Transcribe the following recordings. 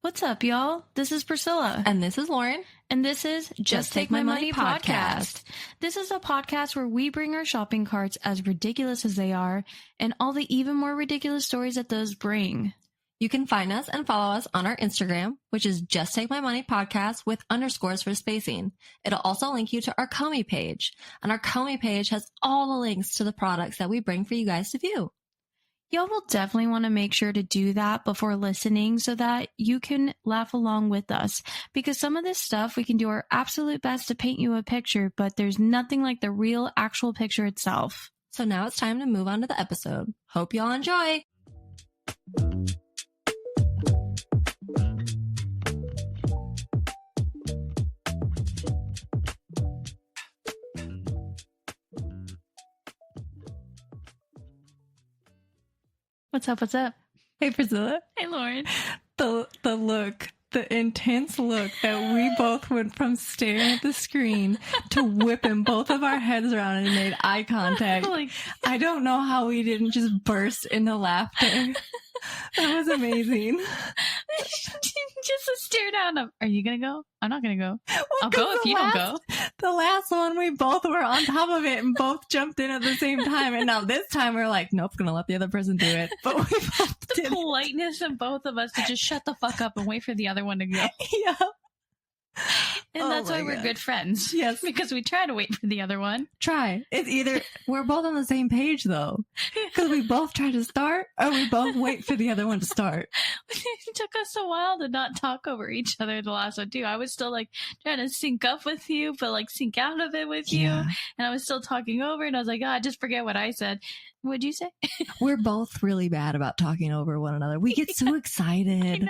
What's up, y'all? This is Priscilla. And this is Loren. And this is Just Take My Money podcast. This is a podcast where we bring our shopping carts, as ridiculous as they are, and all the even more ridiculous stories that those bring. You can find us and follow us on our Instagram, which is Just Take My Money podcast with underscores for spacing. It'll also link you to our Komi page. And our Komi page has all the links to the products that we bring for you guys to view. Y'all will definitely want to make sure to do that before listening so that you can laugh along with us. Because some of this stuff, we can do our absolute best to paint you a picture, but there's nothing like the real actual picture itself. So now it's time to move on to the episode. Hope y'all enjoy. What's up? What's up? Hey, Priscilla. Hey, Loren. The look, the intense look that we both went from staring at the screen to whipping both of our heads around and made eye contact. I don't know how we didn't just burst into laughter. That was amazing. Just a stare down of, are you going to go? I'm not going to go. I'll go if you don't go. The last one, we both were on top of it and both jumped in at the same time. And now this time we're like, nope, going to let the other person do it. But we both did. The politeness of both of us to just shut the fuck up and wait for the other one to go. Yeah. And that's why we're good friends. Yes. Because we try to wait for the other one. It's either we're both on the same page though. Because we both try to start or we both wait for the other one to start. It took us a while to not talk over each other the last one too. I was still like trying to sync up with you, but like sync out of it with you. And I was still talking over and I was like, oh, just forget what I said. What'd you say? We're both really bad about talking over one another. We get so excited.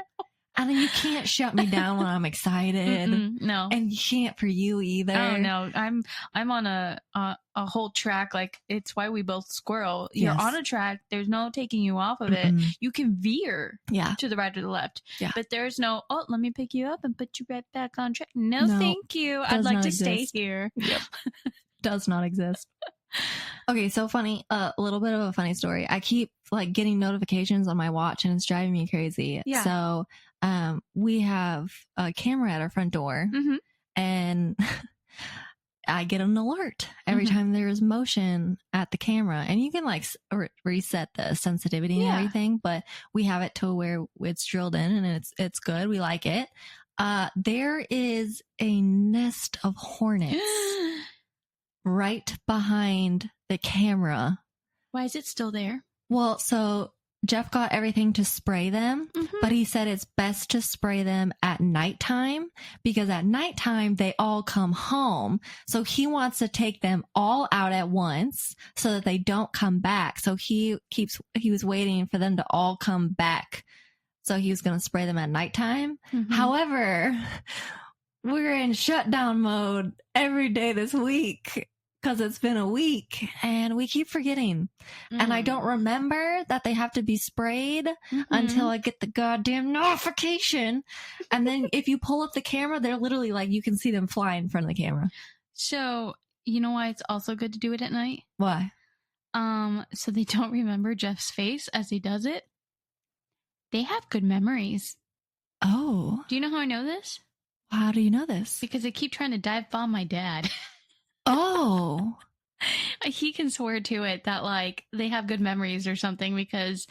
And then you can't shut me down when I'm excited. No. And you can't for you either. Oh no. I'm on a whole track. Like, it's why we both squirrel. You're on a track. There's no taking you off of it. You can veer to the right or the left. Yeah. But there's no, oh, let me pick you up and put you right back on track. No, thank you. I'd like to stay here. Yep. Does not exist. Okay, so funny, a little bit of a funny story. I keep like getting notifications on my watch and it's driving me crazy. Yeah. So, we have a camera at our front door and I get an alert every time there's motion at the camera, and you can like reset the sensitivity and everything, but we have it to where it's drilled in and it's good. We like it. There is a nest of hornets right behind the camera. Why is it still there? Well, so Jeff got everything to spray them, but he said it's best to spray them at nighttime because at nighttime they all come home. So he wants to take them all out at once so that they don't come back. So he was waiting for them to all come back. So he was going to spray them at nighttime. However, we're in shutdown mode every day this week because it's been a week and we keep forgetting. And I don't remember that they have to be sprayed until I get the goddamn notification. And then if you pull up the camera, they're literally like, you can see them fly in front of the camera. So you know why it's also good to do it at night? Why? So they don't remember Jeff's face as he does it. They have good memories. Oh. Do you know how I know this? How do you know this? Because they keep trying to dive bomb my dad. Oh. He can swear to it that like they have good memories or something, because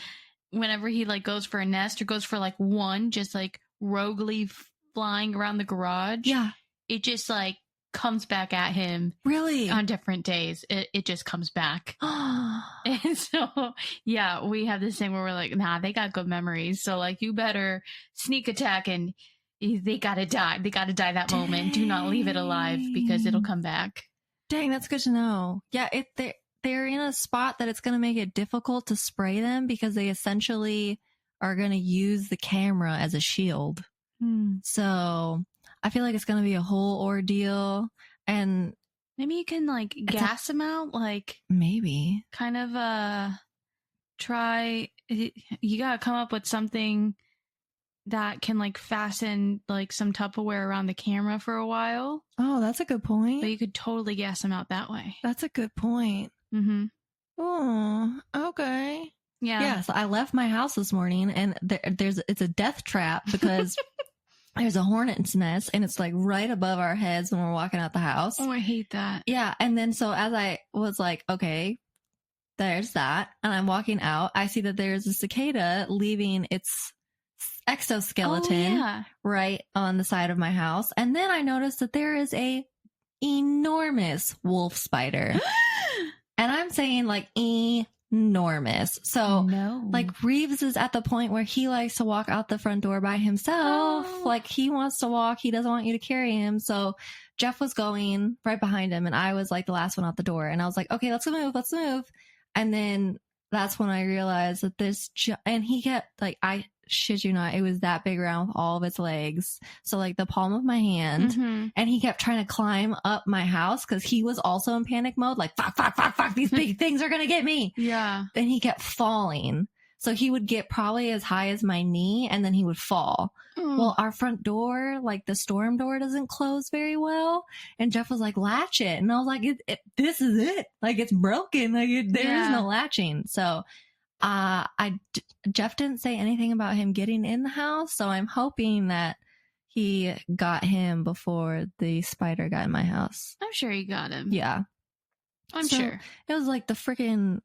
whenever he like goes for a nest or goes for like one just like roguely flying around the garage, it just like comes back at him. Really? On different days. It just comes back. And so, yeah, we have this thing where we're like, nah, they got good memories. So like, you better sneak attack and they gotta die. They gotta die that moment. Do not leave it alive because it'll come back. Dang, that's good to know. Yeah, they're in a spot that it's going to make it difficult to spray them because they essentially are going to use the camera as a shield. So I feel like it's going to be a whole ordeal. And maybe you can like gas them out, like maybe kind of try. You gotta come up with something that can like fasten like some Tupperware around the camera for a while. Oh, that's a good point. But you could totally gas them out that way. That's a good point. Oh, okay. Yeah. So I left my house this morning and it's a death trap because there's a hornet's nest, and it's like right above our heads when we're walking out the house. Oh, I hate that. Yeah. And then so as I was like, okay, there's that. And I'm walking out, I see that there's a cicada leaving its exoskeleton right on the side of my house. And then I noticed that there is a enormous wolf spider. And I'm saying like enormous. So like Reeves is at the point where he likes to walk out the front door by himself. Like he wants to walk. He doesn't want you to carry him. So Jeff was going right behind him, and I was like the last one out the door. And I was like, okay, let's move. And then that's when I realized that and he kept like, I shit you not, it was that big around with all of its legs. So like the palm of my hand. And he kept trying to climb up my house because he was also in panic mode. Like, fuck, these big things are going to get me. Yeah. Then he kept falling. So he would get probably as high as my knee, and then he would fall. Well, our front door, like the storm door, doesn't close very well. And Jeff was like, latch it. And I was like, this is it. Like, it's broken. Like, there is no latching. So Jeff didn't say anything about him getting in the house. So I'm hoping that he got him before the spider got in my house. I'm sure he got him. Yeah. I'm sure. It was like the freaking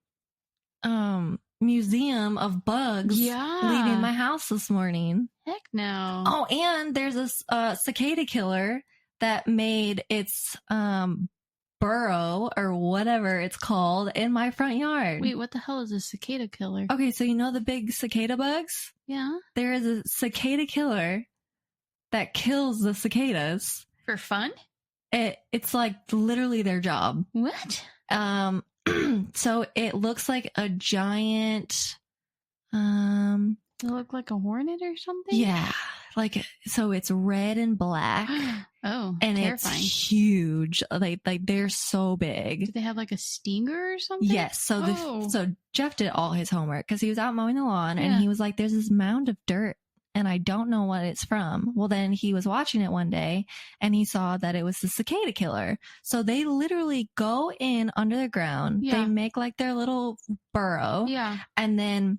museum of bugs leaving my house this morning. Heck no. Oh, and there's this cicada killer that made its burrow or whatever it's called in my front yard. Wait, what the hell is a cicada killer? Okay, so you know the big cicada bugs? Yeah. There is a cicada killer that kills the cicadas. For fun? It's like literally their job. What? So it looks like a giant Does it look like a hornet or something? Yeah. Like, so it's red and black. Oh, and terrifying. It's huge. Like they're so big. Do they have like a stinger or something? Yes. So so Jeff did all his homework because he was out mowing the lawn and he was like, there's this mound of dirt and I don't know what it's from. Well, then he was watching it one day and he saw that it was the cicada killer. So they literally go in under the ground. Yeah. They make like their little burrow. Yeah. And then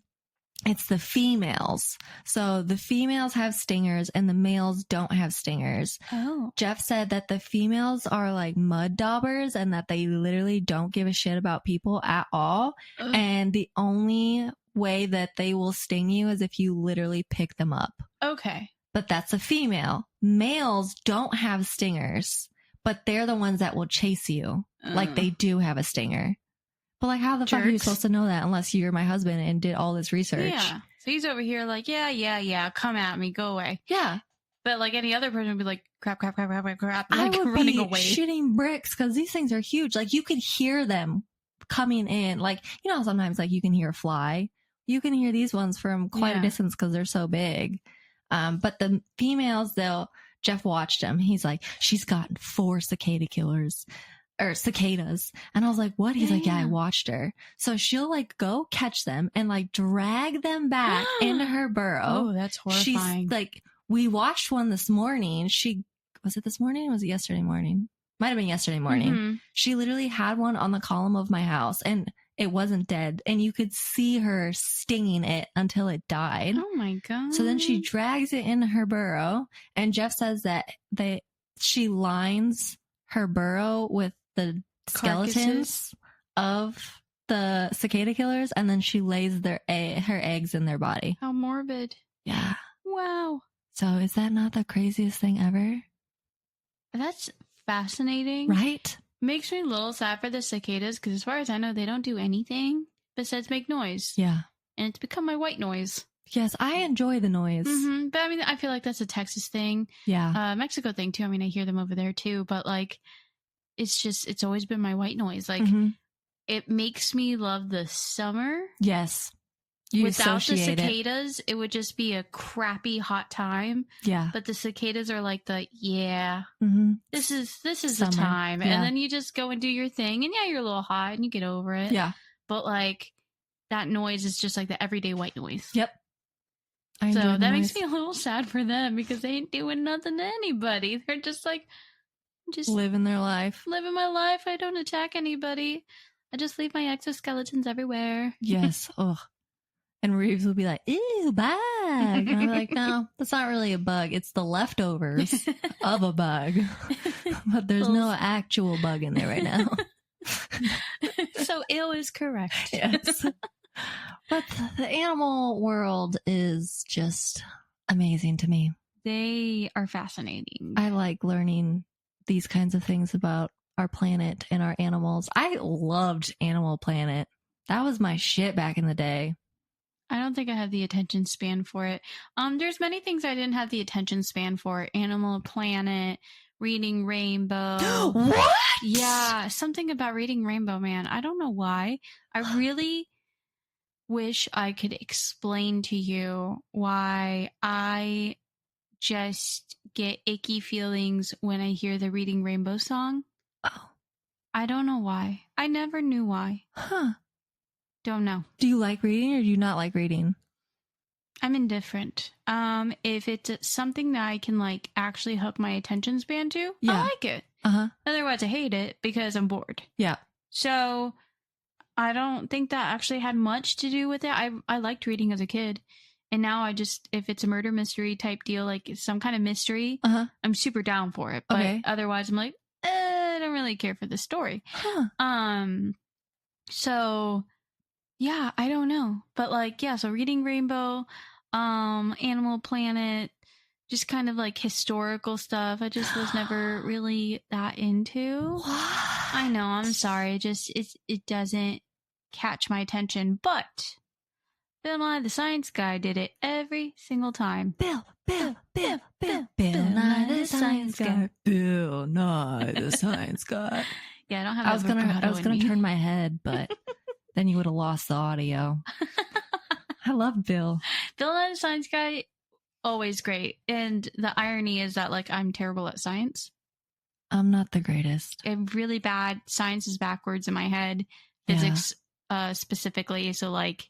it's the females. So the females have stingers and the males don't have stingers. Oh. Jeff said that the females are like mud daubers and that they literally don't give a shit about people at all. Ugh. And the only way that they will sting you is if you literally pick them up. Okay. But that's a female. Males don't have stingers, but they're the ones that will chase you. Like they do have a stinger. But like, how the fuck are you supposed to know that unless you're my husband and did all this research? Yeah. So he's over here like, yeah, come at me, go away. Yeah. But like any other person would be like, crap. Like I would running be away. Shitting bricks because these things are huge. Like you could hear them coming in. Like, you know, sometimes like you can hear a fly. You can hear these ones from quite a distance because they're so big. But the females, Jeff watched them. He's like, she's gotten 4 cicada killers. Or cicadas. And I was like, what? He's like, yeah, I watched her. So she'll like go catch them and like drag them back into her burrow. Oh, that's horrifying. She's like, we watched one this morning. Was it this morning? Or was it yesterday morning? Might have been yesterday morning. Mm-hmm. She literally had one on the column of my house and it wasn't dead. And you could see her stinging it until it died. Oh my God. So then she drags it into her burrow. And Jeff says that she lines her burrow with the skeletons of the cicada killers, and then she lays her eggs in their body. How morbid. Yeah. Wow. So is that not the craziest thing ever? That's fascinating. Right? Makes me a little sad for the cicadas, because as far as I know, they don't do anything besides make noise. Yeah. And it's become my white noise. Yes, I enjoy the noise. Mm-hmm. But I mean, I feel like that's a Texas thing. Yeah. Mexico thing too. I mean, I hear them over there too, but like, it's always been my white noise. Like, it makes me love the summer. Yes. Without the cicadas, it would just be a crappy hot time. Yeah. But the cicadas are like this is summer. The time. Yeah. And then you just go and do your thing. And yeah, you're a little hot and you get over it. Yeah. But like, that noise is just like the everyday white noise. Yep. So that makes me a little sad for them because they ain't doing nothing to anybody. They're just like, living their life. Living my life. I don't attack anybody. I just leave my exoskeletons everywhere. Yes. Ugh. And Reeves will be like, ew, bug. And I'm like, no, that's not really a bug. It's the leftovers of a bug. But there's no actual bug in there right now. So ill is correct. Yes. But the animal world is just amazing to me. They are fascinating. I like learning these kinds of things about our planet and our animals. I loved Animal Planet. That was my shit back in the day. I don't think I had the attention span for it. There's many things I didn't have the attention span for. Animal Planet, Reading Rainbow. What? Yeah, something about Reading Rainbow, man. I don't know why. I really wish I could explain to you why I just get icky feelings when I hear the Reading Rainbow song. Oh. I don't know why. I never knew why. Huh. Don't know. Do you like reading or do you not like reading? I'm indifferent. If it's something that I can like actually hook my attention span to, I like it. Otherwise I hate it because I'm bored. Yeah. So I don't think that actually had much to do with it. I liked reading as a kid. And now I just, if it's a murder mystery type deal, like some kind of mystery, I'm super down for it. But otherwise I'm like, I don't really care for the story. So yeah, I don't know. But like, yeah, so Reading Rainbow, Animal Planet, just kind of like historical stuff. I just was never really that into. What? I know, I'm sorry. It doesn't catch my attention. But Bill Nye the Science Guy did it every single time. Bill Nye the Science Guy. Bill Nye the Science Guy. Yeah, I don't have. I was gonna turn my head, but then you would have lost the audio. I love Bill. Bill Nye the Science Guy, always great. And the irony is that like I'm terrible at science. I'm not the greatest. I'm really bad. Science is backwards in my head. Physics, specifically. So like,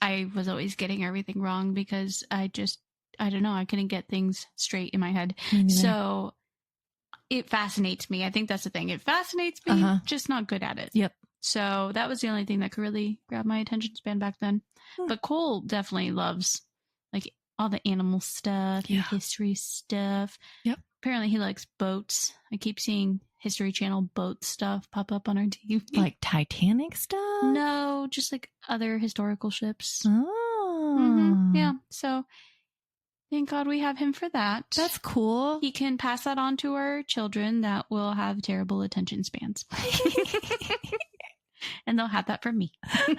I was always getting everything wrong because I don't know. I couldn't get things straight in my head. So it fascinates me. I think that's the thing. It fascinates me, just not good at it. Yep. So that was the only thing that could really grab my attention span back then. But Cole definitely loves like all the animal stuff and history stuff. Yep. Apparently he likes boats. I keep seeing History Channel boat stuff pop up on our TV. Like Titanic stuff? No, just like other historical ships. Oh. Yeah. So thank God we have him for that. That's cool. He can pass that on to our children that will have terrible attention spans. And they'll have that from me. They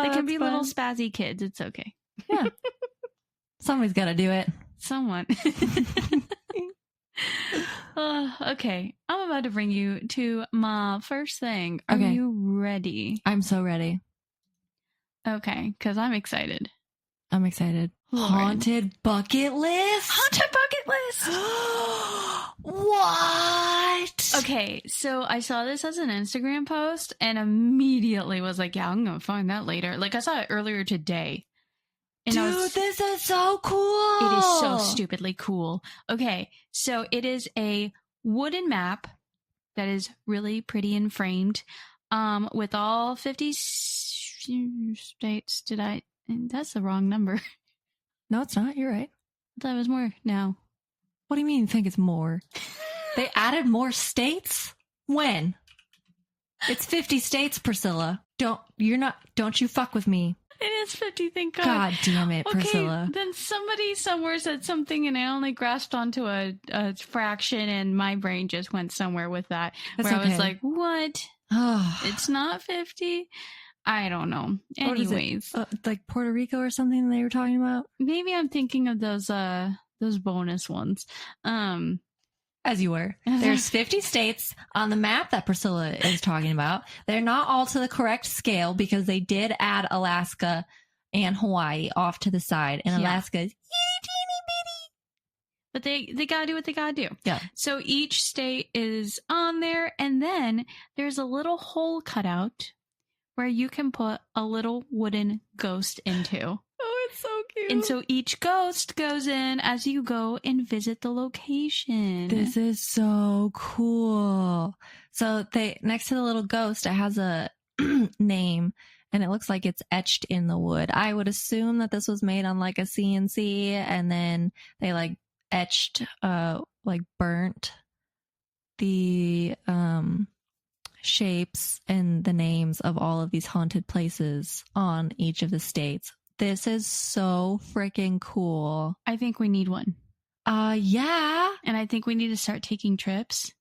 can be little spazzy kids. It's okay. Yeah. Somebody's got to do it. Someone. Okay. I'm about to bring you to my first thing. Are you ready? I'm so ready. Okay. Because I'm excited. I'm excited. Loren. Haunted bucket list? Haunted bucket list! What? Okay, so I saw this as an Instagram post and immediately was like, yeah, I'm going to find that later. Like, I saw it earlier today. And dude, this is so cool! It is so stupidly cool. Okay, so it is a wooden map that is really pretty and framed with all 50 states. That's the wrong number. No, it's not. You're right. I thought it was more. No. What do you mean you think it's more? They added more states? When? It's 50 states, Priscilla. Don't you fuck with me. It is 50, thank God. God damn it, Priscilla. Okay, then somebody somewhere said something and I only grasped onto a fraction and my brain just went somewhere with that. That's where I was like, what? It's not 50? I don't know. Anyways. Like Puerto Rico or something they were talking about? Maybe I'm thinking of those bonus ones. As you were. There's 50 states on the map that Priscilla is talking about. They're not all to the correct scale because they did add Alaska and Hawaii off to the side. And Alaska is teeny bitty. But they gotta do what they gotta do. Yeah. So each state is on there, and then there's a little hole cut out where you can put a little wooden ghost into. Oh, it's so cute. And so each ghost goes in as you go and visit the location. This is so cool. So next to the little ghost, it has a name, and it looks like it's etched in the wood. I would assume that this was made on like a CNC, and then they like etched, like burnt the shapes and the names of all of these haunted places on each of the states. This is so freaking cool. I think we need one. Yeah. And I think we need to start taking trips.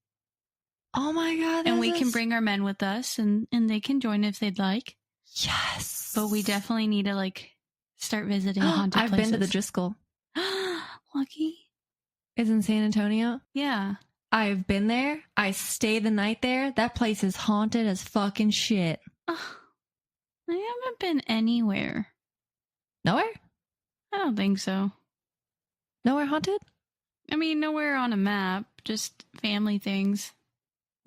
Oh my God. And we can bring our men with us, and they can join if they'd like. Yes. But we definitely need to like start visiting haunted places. I've been to the Driscoll. Lucky. It's in San Antonio? Yeah. I've been there. I stayed the night there. That place is haunted as fucking shit. I haven't been anywhere. Nowhere? I don't think so. Nowhere haunted? I mean, nowhere on a map. Just family things.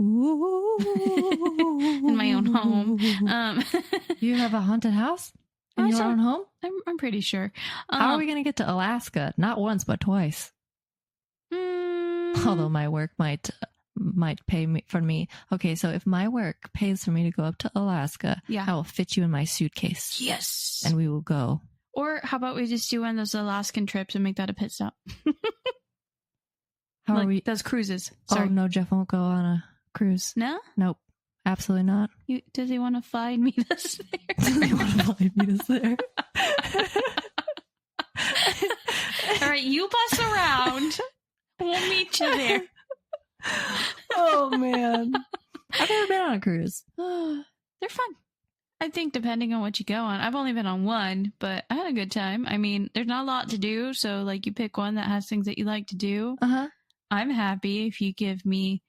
Ooh. In my own home. You have a haunted house in your own home? I'm pretty sure. How are we going to get to Alaska? Not once, but twice. Although my work might pay me for me. Okay, so if my work pays for me to go up to Alaska, I will fit you in my suitcase. Yes. And we will go. Or how about we just do one of those Alaskan trips and make that a pit stop? How are we? Those cruises. Sorry. Oh, no, Jeff won't go on a cruise. No? Nope. Absolutely not. Does he want to fly and meet us there? Does he want to fly and meet us there? All right, you bus around. We'll meet you there. Oh, man. I've never been on a cruise. They're fun. I think depending on what you go on. I've only been on one, but I had a good time. I mean, there's not a lot to do, so like you pick one that has things that you like to do. I'm happy if you give me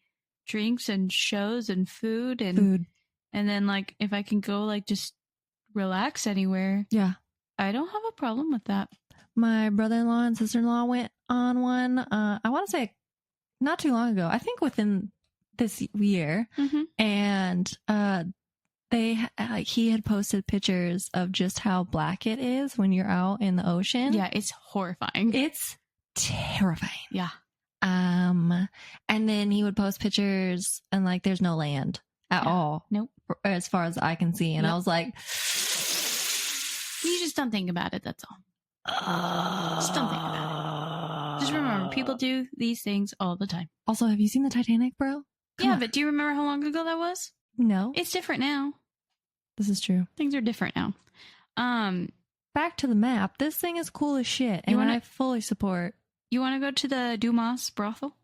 drinks and shows and food and then like if I can go like just relax anywhere. Yeah. I don't have a problem with that. My brother-in-law and sister-in-law went on one. I want to say not too long ago. I think within this year. And he had posted pictures of just how black it is when you're out in the ocean. Yeah, it's horrifying. It's terrifying. Yeah. And then he would post pictures and like there's no land at all. Nope. As far as I can see. And I was like, you just don't think about it, that's all. Just don't think about it. Just remember, people do these things all the time. Also, have you seen the Titanic, bro? Come on. But do you remember how long ago that was? No. It's different now. This is true. Things are different now. Back to the map. This thing is cool as shit, and I fully support. You want to go to the Dumas brothel?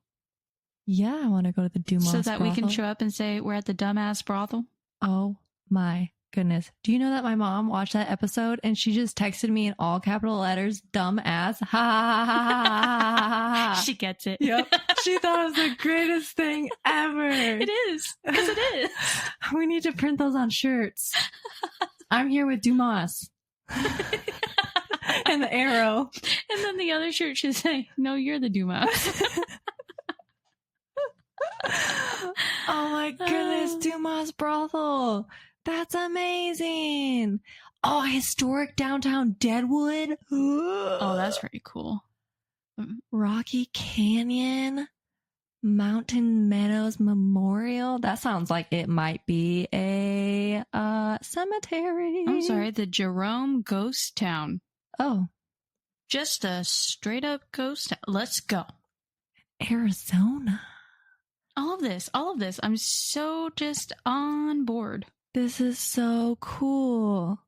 Yeah, I want to go to the Dumas brothel. So that we can show up and say, we're at the dumbass brothel? Oh my goodness. Do you know that my mom watched that episode and she just texted me in all capital letters, dumb ass? Ha ha ha ha ha. She gets it. Yep. She thought it was the greatest thing ever. It is. Because it is. We need to print those on shirts. I'm here with Dumas. And the arrow. And then the other shirt should say, no, you're the Dumas. Oh my goodness, Dumas brothel. That's amazing. Oh, historic downtown Deadwood. Oh, that's pretty cool. Rocky Canyon Mountain Meadows Memorial. That sounds like it might be a cemetery. I'm sorry, the Jerome Ghost Town. Oh. Just a straight up ghost town. Let's go. Arizona. All of this. I'm so just on board. This is so cool.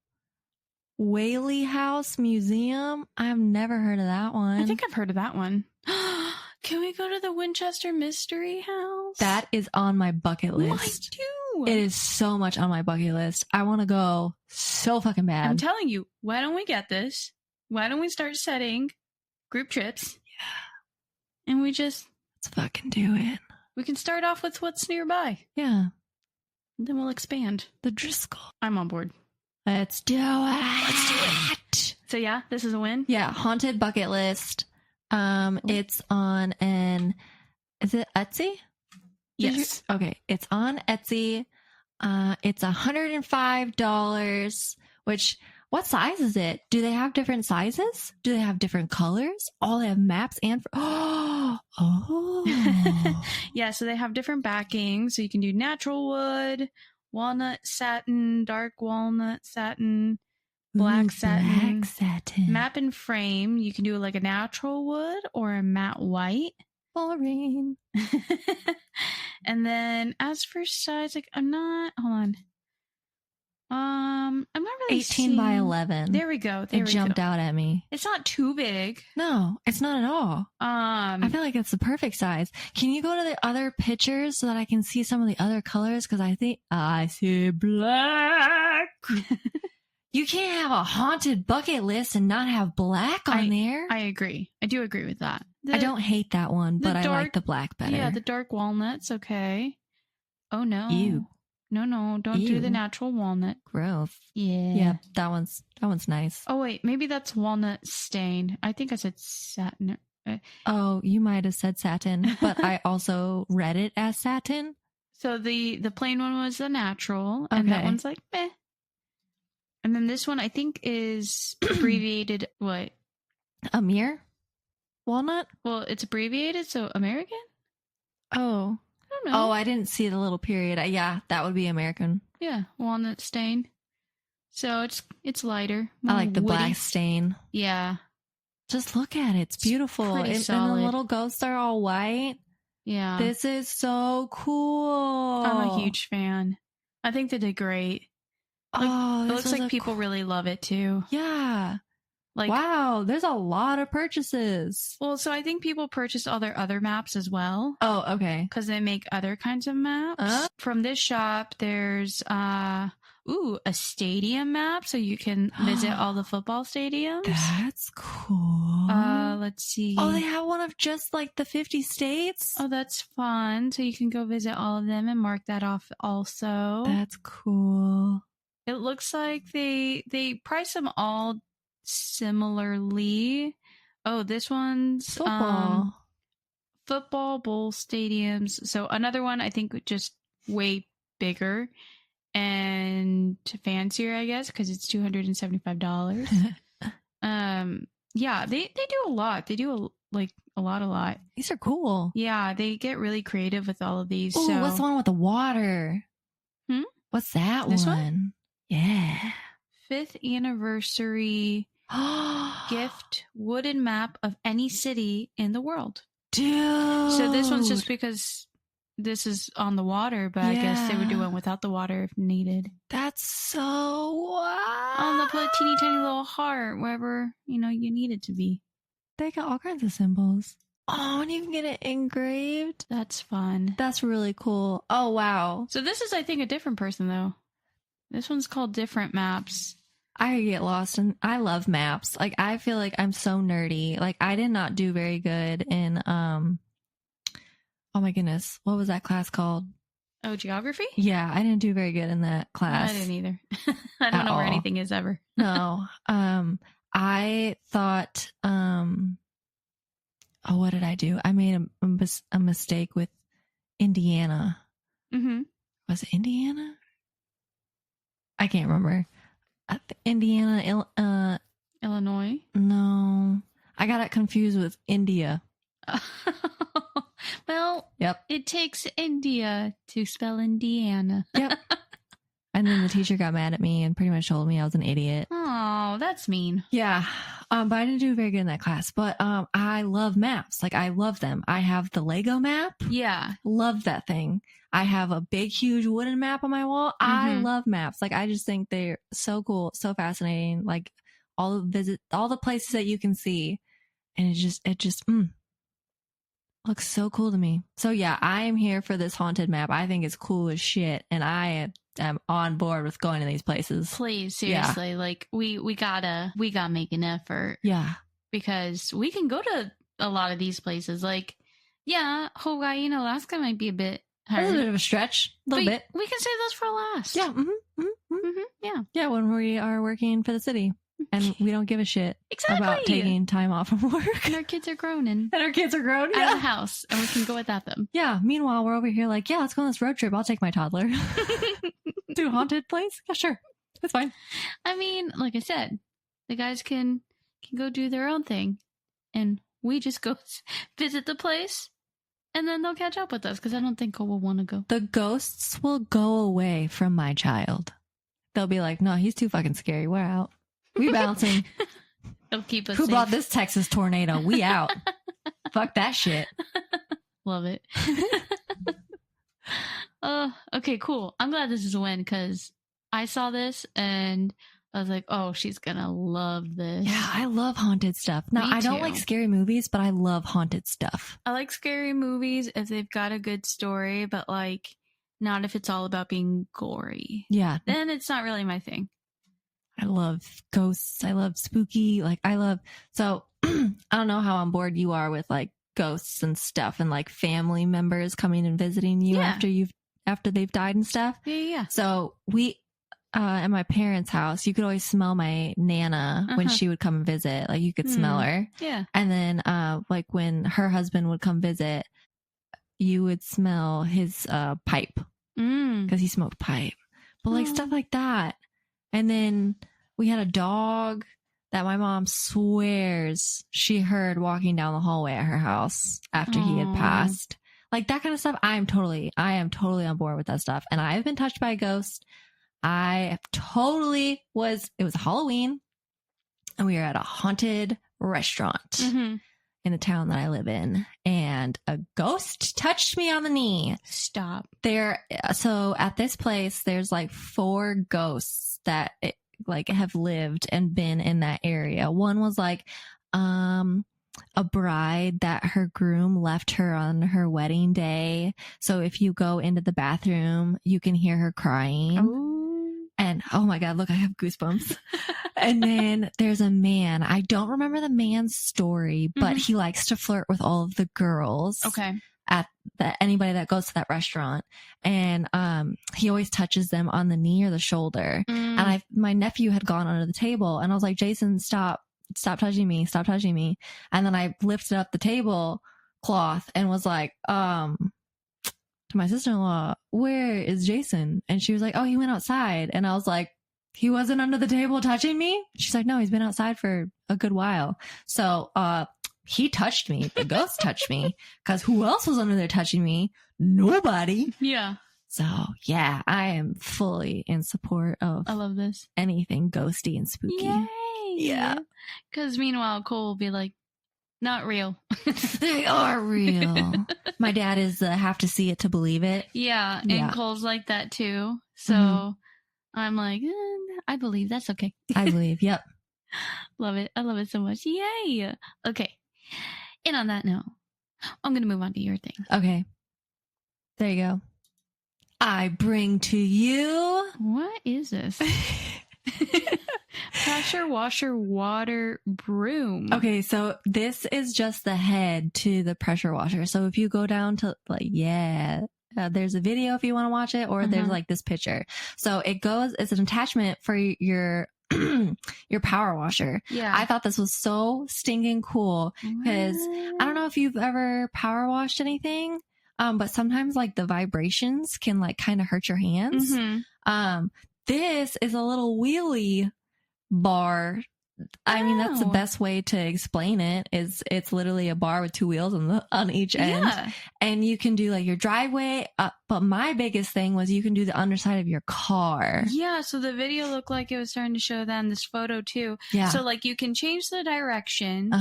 Whaley House Museum. I've never heard of that one. I think I've heard of that one. Can we go to the Winchester Mystery House? That is on my bucket list. Mine too. It is so much on my bucket list. I want to go so fucking bad. I'm telling you, why don't we get this? Why don't we start setting group trips? Yeah. And let's fucking do it. We can start off with what's nearby. Yeah. And then we'll expand. The Driscoll. I'm on board. Let's do it. So yeah, this is a win? Yeah, haunted bucket list. It's on is it Etsy? Yes. Okay, it's on Etsy. It's $105, which, what size is it? Do they have different sizes? Do they have different colors? Oh, they have maps and... Oh. Yeah, so they have different backing. So you can do natural wood walnut satin, dark walnut satin, black satin. Black satin. Map and frame. You can do like a natural wood or a matte white. Boring. And then as for size, like I'm not really 18 by 11. There we go. It jumped out at me. It's not too big. No, it's not at all. I feel like it's the perfect size. Can you go to the other pictures so that I can see some of the other colors? Because I think I see black. You can't have a haunted bucket list and not have black on there. I agree. I do agree with that. I don't hate that one, but I like the black better. Yeah, the dark walnut's okay. Oh, no. Ew. No, don't do the natural walnut. Gross. Yeah. Yeah, that one's nice. Oh, wait, maybe that's walnut stain. I think I said satin. Oh, you might have said satin, but I also read it as satin. So the plain one was the natural, and that one's like, meh. And then this one, I think, is abbreviated, what? Amir? Walnut? Well, it's abbreviated, so American? Oh. I don't know. Oh, I didn't see the little period. Yeah, that would be American. Yeah, walnut stain. So it's lighter. I like the woody. black stain. Yeah. Just look at it. It's beautiful. Pretty And solid. the little ghosts are all white. Yeah. This is so cool. I'm a huge fan. I think they did great. It looks like people really love it too. Yeah. Like, wow, there's a lot of purchases. Well, so I think people purchase all their other maps as well. Oh, okay. Because they make other kinds of maps. From this shop, there's a stadium map, so you can visit all the football stadiums. That's cool. Let's see. Oh, they have one of just like the 50 states? Oh, that's fun. So you can go visit all of them and mark that off also. That's cool. It looks like they price them all similarly. Oh, this one's football bowl stadiums. So another one, I think, just way bigger and fancier, I guess, because it's $275. Yeah, they do a lot. They do a lot. These are cool. Yeah, they get really creative with all of these. Ooh, so what's the one with the water? What's that this one? Yeah. 5th anniversary gift wooden map of any city in the world. Dude. So this one's just because this is on the water, but I guess they would do one without the water if needed. That's so wow. And they'll put a teeny tiny little heart wherever, you need it to be. They got all kinds of symbols. Oh, and you can get it engraved. That's fun. That's really cool. Oh, wow. So this is, I think, a different person, though. This one's called Different Maps. I get lost and I love maps. Like, I feel like I'm so nerdy. Like, I did not do very good in, oh my goodness. What was that class called? Oh, geography? Yeah, I didn't do very good in that class. I didn't either. I don't know where anything is ever. No. I thought, what did I do? I made a mistake with Indiana. Mm-hmm. Was it Indiana? I can't remember. Indiana, Illinois? No. I got it confused with India. Well, yep. It takes India to spell Indiana. Yep. And then the teacher got mad at me and pretty much told me I was an idiot. Oh, that's mean. Yeah. But I didn't do very good in that class. But I love maps. Like, I love them. I have the Lego map. Yeah. Love that thing. I have a big, huge wooden map on my wall. Mm-hmm. I love maps. Like, I just think they're so cool, so fascinating. Like, all the places that you can see. And it just looks so cool to me. So yeah, I am here for this haunted map. I think it's cool as shit. And I am on board with going to these places. Please, seriously. Yeah. Like, we gotta make an effort. Yeah. Because we can go to a lot of these places. Like, yeah, Hawaii and Alaska might be a bit hard. A little bit of a stretch. A little bit. We can save those for last. Yeah. Yeah. Yeah, when we are working for the city. And we don't give a shit about taking time off from work. And our kids are grown. And our kids are grown. Out of the house. And we can go without them. Yeah. Meanwhile, we're over here like, yeah, let's go on this road trip. I'll take my toddler. To a haunted place? Yeah, sure. That's fine. I mean, like I said, the guys can go do their own thing. And we just go visit the place And then they'll catch up with us because I don't think we'll want to go. The ghosts will go away from my child. They'll be like, no, he's too fucking scary. We're out. We bouncing. They'll keep us Who safe. brought this Texas tornado? We out. Fuck that shit. Love it. Okay, cool. I'm glad this is a win because I saw this and I was like, oh, she's gonna love this. Yeah, I love haunted stuff. Now, I don't like scary movies, but I love haunted stuff. I like scary movies if they've got a good story, but like not if it's all about being gory. Yeah. Then it's not really my thing. I love ghosts. I love spooky. So I don't know how on board you are with like ghosts and stuff and like family members coming and visiting you after they've died and stuff. Yeah. So we, at my parents' house, you could always smell my Nana when she would come and visit. Like you could smell her. Yeah. And then, like when her husband would come visit, you would smell his, pipe because he smoked pipe, but like stuff like that. And then we had a dog that my mom swears she heard walking down the hallway at her house after he had passed. Like that kind of stuff. I am totally on board with that stuff. And I've been touched by a ghost. It was Halloween and we were at a haunted restaurant in the town that I live in. And a ghost touched me on the knee. Stop. So at this place, there's like 4 ghosts that have lived and been in that area. One was like, a bride that her groom left her on her wedding day. So if you go into the bathroom, you can hear her crying. Ooh. And oh my God, look, I have goosebumps. And then there's a man. I don't remember the man's story, but he likes to flirt with all of the girls. Okay. Anybody that goes to that restaurant. And he always touches them on the knee or the shoulder. And my nephew had gone under the table and I was like, Jason, stop touching me. Stop touching me. And then I lifted up the tablecloth and was like, to my sister-in-law, where is Jason? And she was like, oh, he went outside. And I was like, he wasn't under the table touching me? She's like, no, he's been outside for a good while. So, he touched me. The ghost touched me. Because who else was under there touching me? Nobody. Yeah. So, yeah, I am fully in support of I love this. Anything ghosty and spooky. Yay. Yeah. Because meanwhile, Cole will be like, not real. They are real. My dad is have to see it to believe it. Yeah. And Cole's like that too. So I'm like, I believe. That's okay. I believe. Yep. Love it. I love it so much. Yay. Okay. And on that note, I'm going to move on to your thing. Okay. There you go. I bring to you. What is this? Pressure washer water broom. Okay, so this is just the head to the pressure washer. So if you go down to there's a video if you want to watch it, or there's like this picture. So it's an attachment for your your power washer. Yeah. I thought this was so stinking cool because I don't know if you've ever power washed anything, but sometimes like the vibrations can like kind of hurt your hands. This is a little wheelie bar. I mean, that's the best way to explain it. It's literally a bar with 2 wheels on each end, and you can do like your driveway. But my biggest thing was you can do the underside of your car. Yeah. So the video looked like it was starting to show that in this photo too. Yeah. So like you can change the direction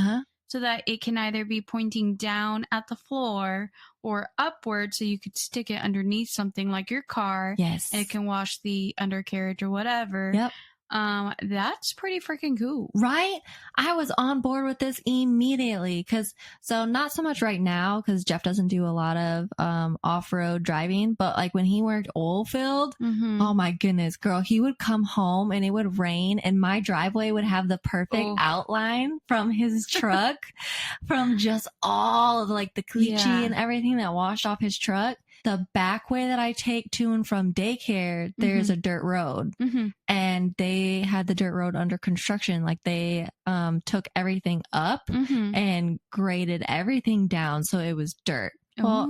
so that it can either be pointing down at the floor or upward, so you could stick it underneath something like your car. Yes. And it can wash the undercarriage or whatever. Yep. That's pretty freaking cool. Right? I was on board with this immediately so not so much right now because Jeff doesn't do a lot of off-road driving, but like when he worked oil field, oh my goodness, girl, he would come home and it would rain and my driveway would have the perfect outline from his truck from just all of like the caliche and everything that washed off his truck. The back way that I take to and from daycare, there's a dirt road, and they had the dirt road under construction. Like they took everything up and graded everything down, so it was dirt. Well,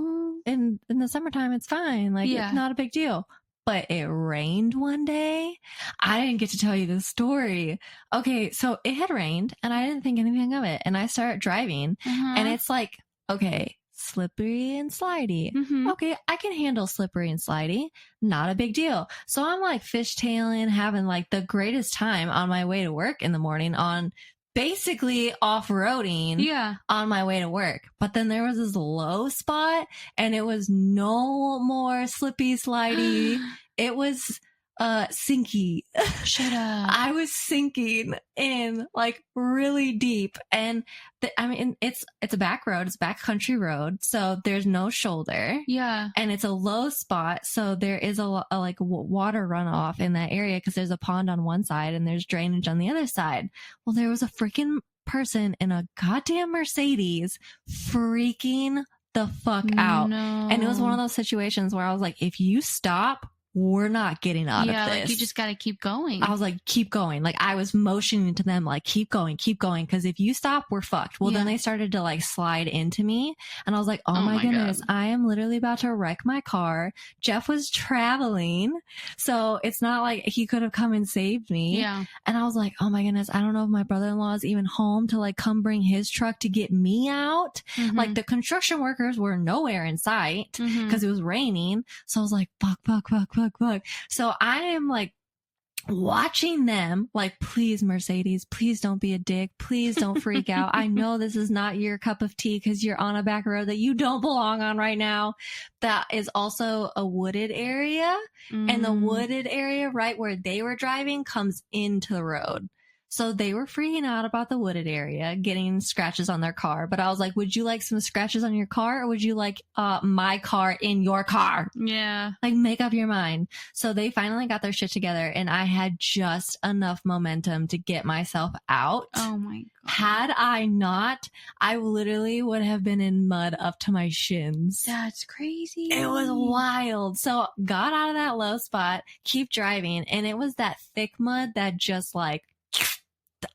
in the summertime, it's fine. Like it's not a big deal. But it rained one day. I didn't get to tell you this story. Okay, so it had rained, and I didn't think anything of it. And I started driving, and it's like, okay, slippery and slidey. Mm-hmm. Okay, I can handle slippery and slidey. Not a big deal. So I'm like fishtailing, having like the greatest time on my way to work in the morning on basically off-roading on my way to work. But then there was this low spot and it was no more slippy slidey. It was sinky. Shut up. I was sinking in like really deep, and I mean it's a back road, it's a back country road, so there's no shoulder. Yeah, and it's a low spot, so there is a like water runoff in that area because there's a pond on one side and there's drainage on the other side. Well, there was a freaking person in a goddamn Mercedes freaking the fuck out, and it was one of those situations where I was like, if you stop, we're not getting out of this. Yeah, like you just got to keep going. I was like, keep going. Like I was motioning to them, like, keep going. Because if you stop, we're fucked. Well, then they started to like slide into me. And I was like, oh my goodness, God. I am literally about to wreck my car. Jeff was traveling. So it's not like he could have come and saved me. Yeah. And I was like, oh my goodness, I don't know if my brother-in-law is even home to like come bring his truck to get me out. Mm-hmm. Like the construction workers were nowhere in sight because it was raining. So I was like, fuck. So I am like watching them like, please, Mercedes, please don't be a dick. Please don't freak out. I know this is not your cup of tea because you're on a back road that you don't belong on right now. That is also a wooded area. And the wooded area right where they were driving comes into the road. So they were freaking out about the wooded area, getting scratches on their car. But I was like, would you like some scratches on your car, or would you like my car in your car? Yeah. Like, make up your mind. So they finally got their shit together, and I had just enough momentum to get myself out. Oh my God. Had I not, I literally would have been in mud up to my shins. That's crazy. It was wild. So got out of that low spot, keep driving, and it was that thick mud that just like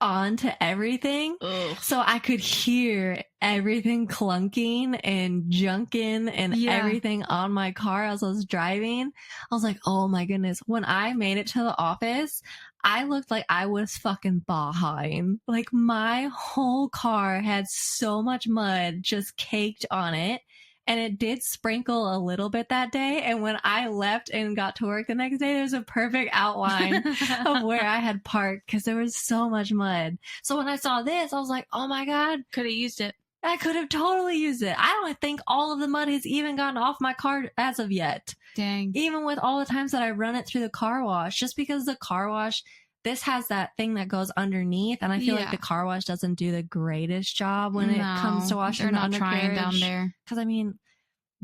onto everything. Ugh. So I could hear everything clunking and junking and everything on my car as I was driving. I was like, oh my goodness. When I made it to the office, I looked like I was fucking Bahaing. Like my whole car had so much mud just caked on it. And it did sprinkle a little bit that day. And when I left and got to work the next day, there was a perfect outline of where I had parked because there was so much mud. So when I saw this, I was like, oh my God. Could have used it. I could have totally used it. I don't think all of the mud has even gotten off my car as of yet. Dang. Even with all the times that I run it through the car wash, just because the car wash, this has that thing that goes underneath, and I feel like the car wash doesn't do the greatest job when it comes to washing the undercarriage. They're not trying down there. Because, I mean,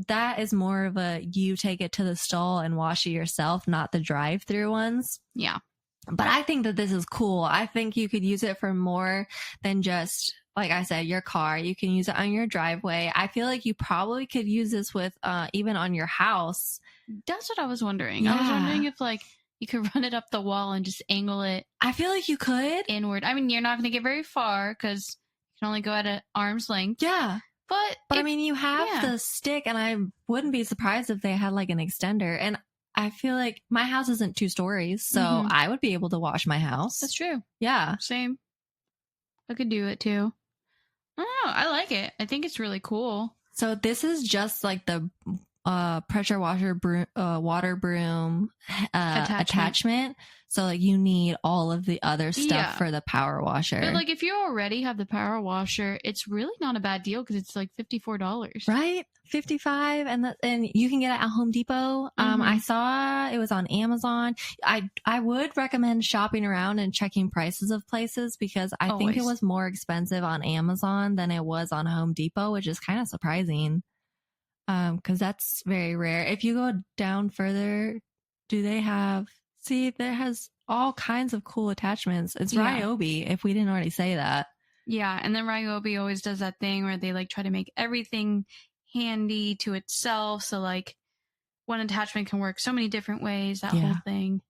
that is more of a you take it to the stall and wash it yourself, not the drive-through ones. Yeah. But I think that this is cool. I think you could use it for more than just, like I said, your car. You can use it on your driveway. I feel like you probably could use this with even on your house. That's what I was wondering. Yeah. I was wondering if like you could run it up the wall and just angle it. I feel like you could. Inward. I mean, you're not going to get very far because you can only go at an arm's length. Yeah. But I mean, you have the stick, and I wouldn't be surprised if they had like an extender. And I feel like my house isn't 2 stories, so I would be able to wash my house. That's true. Yeah. Same. I could do it too. I don't know. I like it. I think it's really cool. So this is just like the pressure washer water broom attachment. So like you need all of the other stuff for the power washer. But like if you already have the power washer, it's really not a bad deal because it's like $54. Right? $55, and you can get it at Home Depot. I saw it was on Amazon. I would recommend shopping around and checking prices of places because I think it was more expensive on Amazon than it was on Home Depot, which is kind of surprising. Because that's very rare. If you go down further, there has all kinds of cool attachments. It's Ryobi, if we didn't already say that. Yeah, and then Ryobi always does that thing where they like try to make everything handy to itself. So like one attachment can work so many different ways, that whole thing.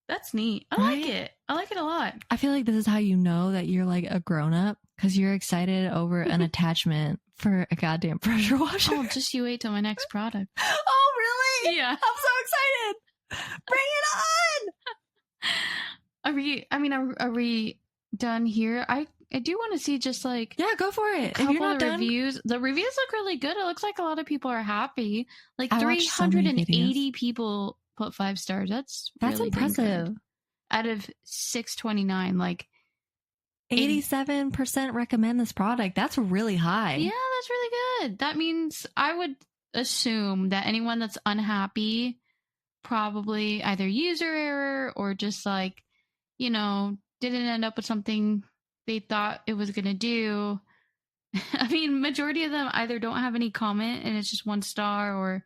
That's neat. I like it. I like it a lot. I feel like this is how you know that you're like a grown-up because you're excited over an attachment for a goddamn pressure washer. Oh, just you wait till my next product. Oh, really? Yeah. I'm so excited. Bring it on. Are we done here? I do want to see just like go for it. If you're not done, reviews. The reviews look really good. It looks like a lot of people are happy. Like 380 people put 5 stars. That's really impressive. Out of 629, like 87% recommend this product. That's really high. Yeah, that's really good. That means I would assume that anyone that's unhappy, probably either user error or just like, you know, didn't end up with something they thought it was going to do. I mean, majority of them either don't have any comment and it's just 1 star, or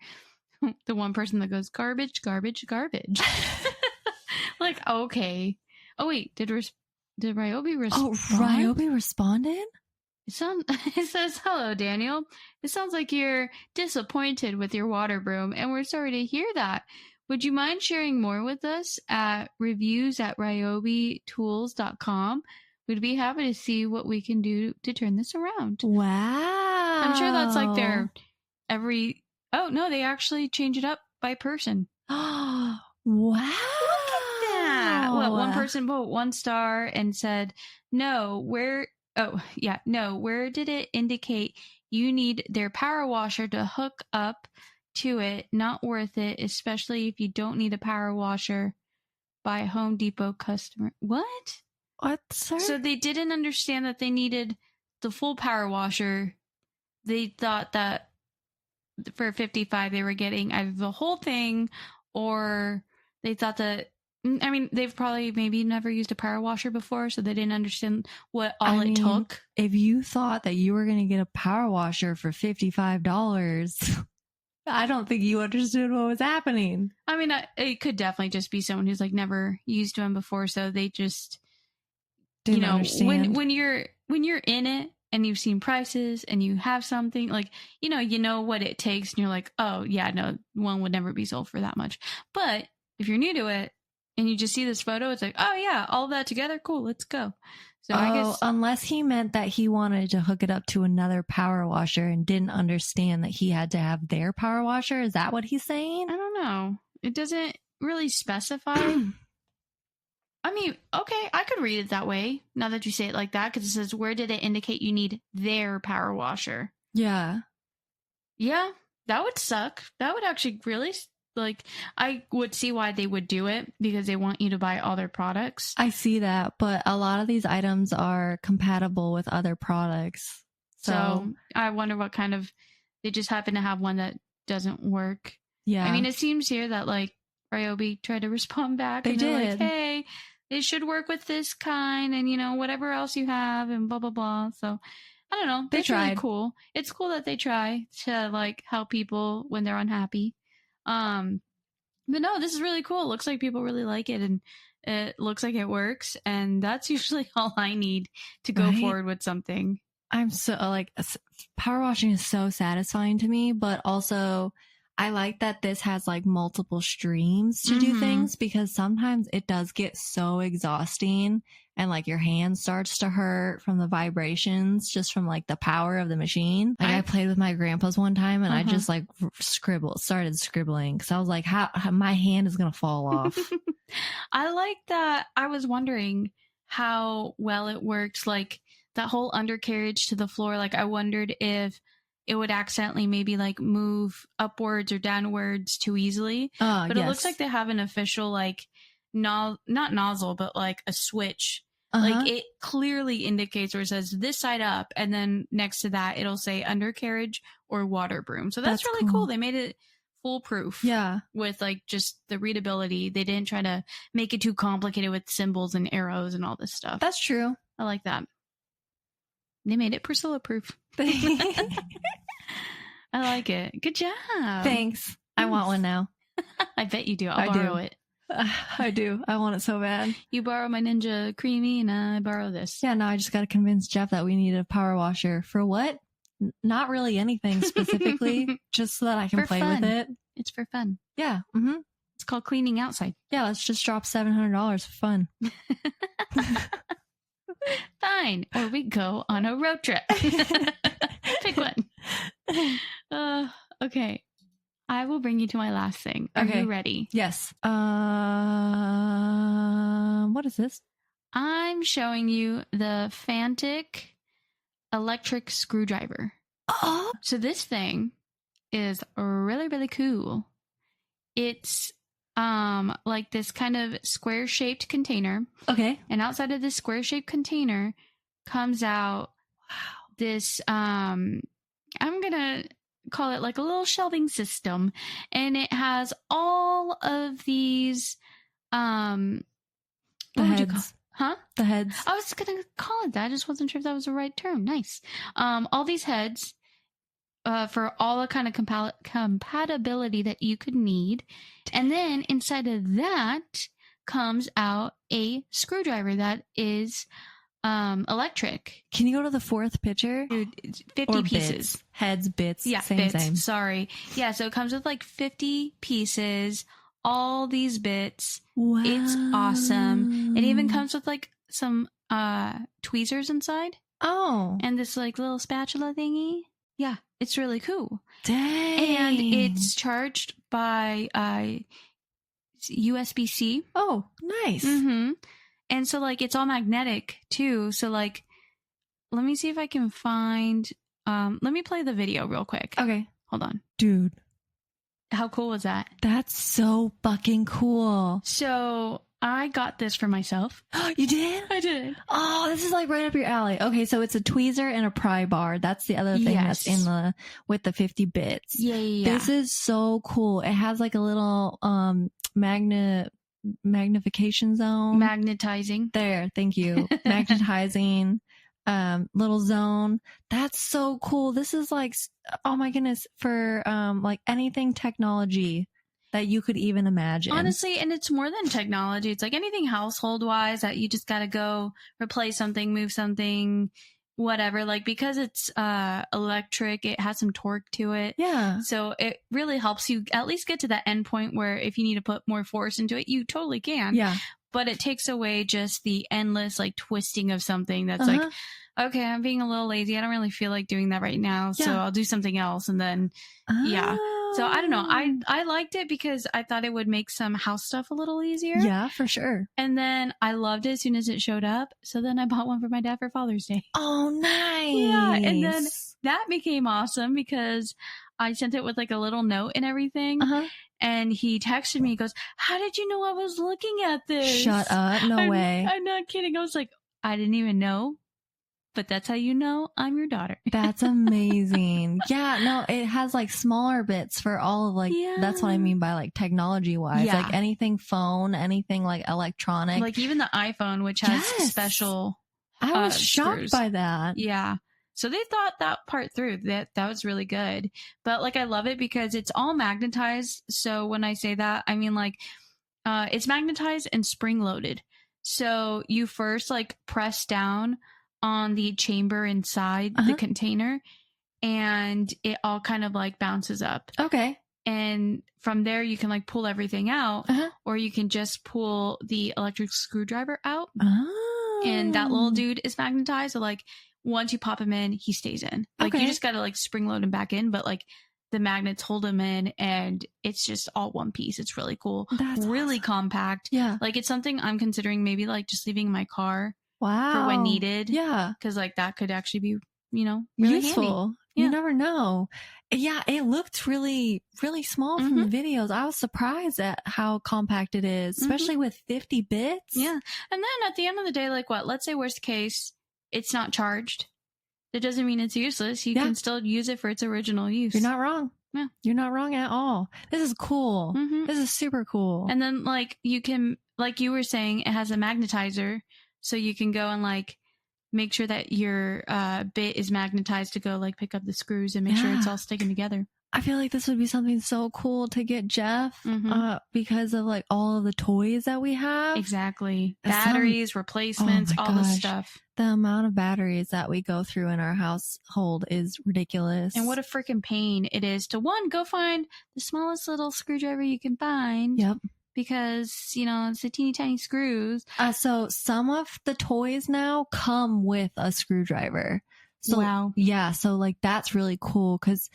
the one person that goes garbage, garbage, garbage. Like, okay. Oh, wait, did Ryobi respond? Oh, Ryobi responded? It says, hello, Daniel. It sounds like you're disappointed with your water broom, and we're sorry to hear that. Would you mind sharing more with us at reviews@ryobitools.com? We'd be happy to see what we can do to turn this around. Wow. I'm sure that's like their every... Oh, no, they actually change it up by person. Wow. Look at that. Well, one person put 1 star and said, where did it indicate you need their power washer to hook up to it? Not worth it, especially if you don't need a power washer. By Home Depot customer. What? What, sir? So they didn't understand that they needed the full power washer. They thought that for $55 they were getting either the whole thing, or they thought that, I mean, they've probably maybe never used a power washer before, so they didn't understand what it took. If you thought that you were going to get a power washer for $55, I don't think you understood what was happening. I mean, it could definitely just be someone who's like never used one before, so they just didn't understand. When you're in it and you've seen prices and you have something like, you know what it takes, and you're like, oh yeah, no, one would never be sold for that much. But if you're new to it and you just see this photo, it's like, oh yeah, all of that together, cool, let's go. So I guess, unless he meant that he wanted to hook it up to another power washer and didn't understand that he had to have their power washer. Is that what he's saying? I don't know. It doesn't really specify. I mean, okay, I could read it that way now that you say it like that, because it says, where did it indicate you need their power washer? Yeah. Yeah, that would suck. That would actually really... Like, I would see why they would do it, because they want you to buy all their products. I see that, but a lot of these items are compatible with other products. So I wonder what kind of... They just happen to have one that doesn't work. Yeah. I mean, it seems here that, like, Ryobi tried to respond back. They did. Like, hey, it should work with this kind and, whatever else you have and blah, blah, blah. So... I don't know. They tried. Really cool. It's cool that they try to, like, help people when they're unhappy. But no, this is really cool. It looks like people really like it, and it looks like it works, and that's usually all I need to go forward with something. I'm so, like, power washing is so satisfying to me, but also I like that this has like multiple streams to do things, because sometimes it does get so exhausting and like your hand starts to hurt from the vibrations just from like the power of the machine. Like I played with my grandpa's one time and I just like started scribbling because I was like, how my hand is going to fall off. I like that. I was wondering how well it works. Like that whole undercarriage to the floor. Like I wondered if it would accidentally maybe like move upwards or downwards too easily. But it looks like they have an official like not nozzle, but like a switch. Like it clearly indicates where it says this side up, and then next to that it'll say undercarriage or water broom. So that's really cool. They made it foolproof. Yeah. With like just the readability. They didn't try to make it too complicated with symbols and arrows and all this stuff. That's true. I like that. They made it Priscilla proof. I like it. Good job. Thanks. I want one now. I bet you do. I'll borrow it. I do. I want it so bad. You borrow my Ninja Creamy and I borrow this. Yeah, no, I just got to convince Jeff that we need a power washer. For what? Not really anything specifically, just so that I can play with it. It's for fun. Yeah. It's called cleaning outside. Yeah, let's just drop $700 for fun. Fine. Or we go on a road trip. Pick one. Okay. I will bring you to my last thing. Are you ready? Yes. What is this? I'm showing you the Fantic electric screwdriver. Oh. So this thing is really, really cool. It's like this kind of square-shaped container. Okay. And outside of this square-shaped container comes out this, I'm going to call it like a little shelving system. And it has all of these, the heads. Huh? The heads. I was going to call it that. I just wasn't sure if that was the right term. Nice. All these heads for all the kind of compatibility that you could need. And then inside of that comes out a screwdriver that is electric. Can you go to the fourth picture? Dude, 50 pieces. Bits. Heads, bits. Yeah, same. Sorry. Yeah, so it comes with like 50 pieces. All these bits. Wow. It's awesome. It even comes with like some tweezers inside. Oh. And this like little spatula thingy. Yeah, it's really cool. Dang. And it's charged by USB-C. Oh, nice. Mm-hmm. And so like it's all magnetic too. So like let me see if I can find let me play the video real quick. Okay. Hold on. Dude. How cool was that? That's so fucking cool. So I got this for myself. You did? I did. Oh, this is like right up your alley. Okay, so it's a tweezer and a pry bar. That's the other thing that's in the with the 50 bits. Yeah. This is so cool. It has like a little magnification zone. Magnetizing. There, thank you. Magnetizing little zone. That's so cool. This is like, oh my goodness, for like anything technology that you could even imagine. Honestly, and it's more than technology. It's like anything household wise that you just got to go replace something, move something, whatever. Like because it's electric, it has some torque to it. Yeah. So it really helps you at least get to that end point where if you need to put more force into it, you totally can. Yeah. But it takes away just the endless like twisting of something that's like, okay, I'm being a little lazy. I don't really feel like doing that right now. So I'll do something else. And then, yeah. So I don't know. I liked it because I thought it would make some house stuff a little easier. Yeah, for sure. And then I loved it as soon as it showed up. So then I bought one for my dad for Father's Day. Oh, nice. Yeah. And then that became awesome because I sent it with like a little note and everything. And he texted me, he goes, how did you know I was looking at this? Shut up. No way. I'm not kidding. I was like, I didn't even know. But that's how you know I'm your daughter. That's amazing. Yeah, no, it has like smaller bits for all of like, that's what I mean by like technology wise. Like anything phone, anything like electronic. Like even the iPhone, which has special I was shocked screws. by that. Yeah. So they thought that part through. That was really good. But like I love it because it's all magnetized. So when I say that, I mean like it's magnetized and spring loaded. So you first like press down on the chamber inside the container and it all kind of like bounces up. Okay. And from there you can like pull everything out or you can just pull the electric screwdriver out. And that little dude is magnetized. So like once you pop him in, he stays in. Like you just got to like spring load him back in, but like the magnets hold him in and it's just all one piece. It's really cool. That's really awesome. Compact. Yeah. Like it's something I'm considering maybe like just leaving in my car. Wow. For when needed. Yeah. Because like that could actually be, you know, really useful. Handy. Yeah. You never know. Yeah, it looked really, really small from the videos. I was surprised at how compact it is, especially with 50 bits. Yeah. And then at the end of the day, like what? Let's say worst case, it's not charged. That doesn't mean it's useless. You can still use it for its original use. You're not wrong. Yeah. You're not wrong at all. This is cool. This is super cool. And then like you can, like you were saying, it has a magnetizer. So you can go and like make sure that your bit is magnetized to go like pick up the screws and make sure it's all sticking together. I feel like this would be something so cool to get Jeff because of like all of the toys that we have. Exactly. Batteries, replacements, all this stuff. The amount of batteries that we go through in our household is ridiculous. And what a freaking pain it is to go find the smallest little screwdriver you can find. Yep. Because, you know, it's the teeny tiny screws. So some of the toys now come with a screwdriver. So, wow. Yeah. So like, that's really cool. Cause,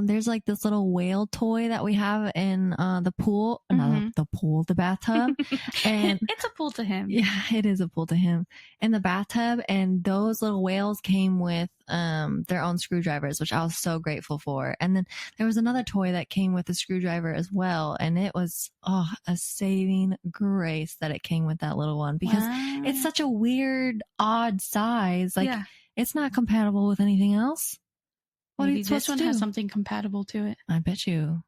there's like this little whale toy that we have in, the pool, the bathtub. And it's a pool to him. Yeah, it is a pool to him. In the bathtub. And those little whales came with, their own screwdrivers, which I was so grateful for. And then there was another toy that came with a screwdriver as well. And it was, a saving grace that it came with that little one, because it's such a weird, odd size. Like, it's not compatible with anything else. What Maybe this one has something compatible to it. I bet you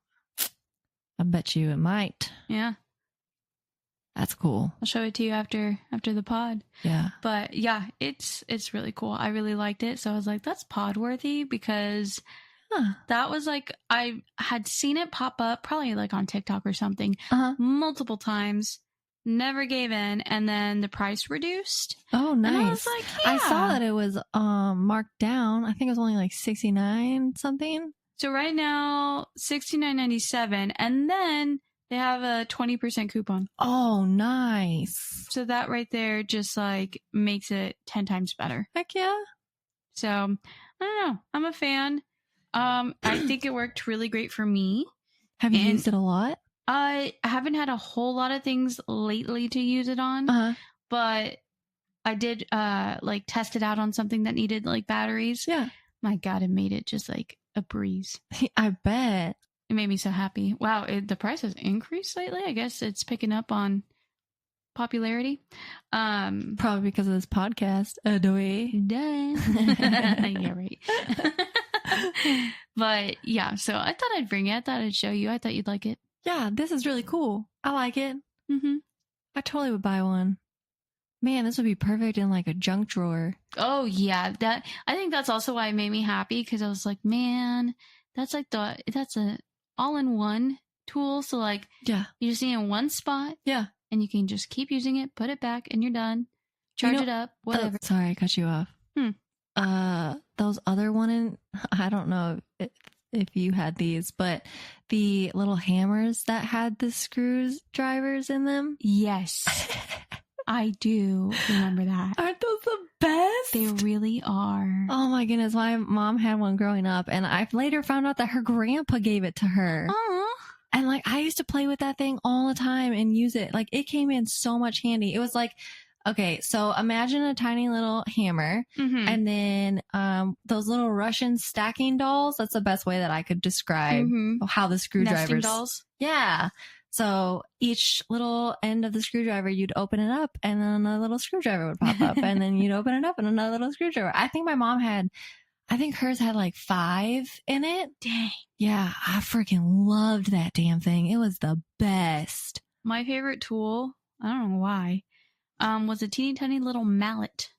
it might. Yeah. That's cool. I'll show it to you after the pod. Yeah. But yeah, it's really cool. I really liked it. So I was like, that's pod worthy, because that was like, I had seen it pop up probably like on TikTok or something multiple times. Never gave in, and then the price reduced. Oh, nice. And I was like, yeah. I saw that it was marked down. I think it was only like $69 something. So right now, $69.97, and then they have a 20% coupon. Oh, nice. So that right there just like makes it 10 times better. Heck yeah. So I don't know. I'm a fan. I think it worked really great for me. Have you used it a lot? I haven't had a whole lot of things lately to use it on, but I did like test it out on something that needed like batteries. Yeah. My God, it made it just like a breeze. I bet. It made me so happy. Wow, the price has increased lately. I guess it's picking up on popularity. Probably because of this podcast. Yeah, right. But yeah, so I thought I'd bring it. I thought I'd show you. I thought you'd like it. Yeah, this is really cool. I like it. Mm-hmm. I totally would buy one. Man, this would be perfect in like a junk drawer. Oh yeah, I think that's also why it made me happy, because I was like, man, that's a all-in-one tool. So like, yeah, you just need it in one spot. Yeah, and you can just keep using it, put it back, and you're done. Charge it up, whatever. Sorry, I cut you off. Those other one, I don't know if you had these, but the little hammers that had the screwdrivers in them. Yes. I do remember that. Aren't those the best? They really are. Oh my goodness. My mom had one growing up, and I later found out that her grandpa gave it to her. Aww. And like, I used to play with that thing all the time and use it. Like, it came in so much handy. It was like, okay, so imagine a tiny little hammer, and then those little Russian stacking dolls. That's the best way that I could describe how the screwdrivers. Nesting dolls? Yeah. So each little end of the screwdriver, you'd open it up, and then another little screwdriver would pop up, and then you'd open it up, and another little screwdriver. I think hers had like 5 in it. Dang. Yeah, I freaking loved that damn thing. It was the best. My favorite tool, I don't know why, was a teeny tiny little mallet.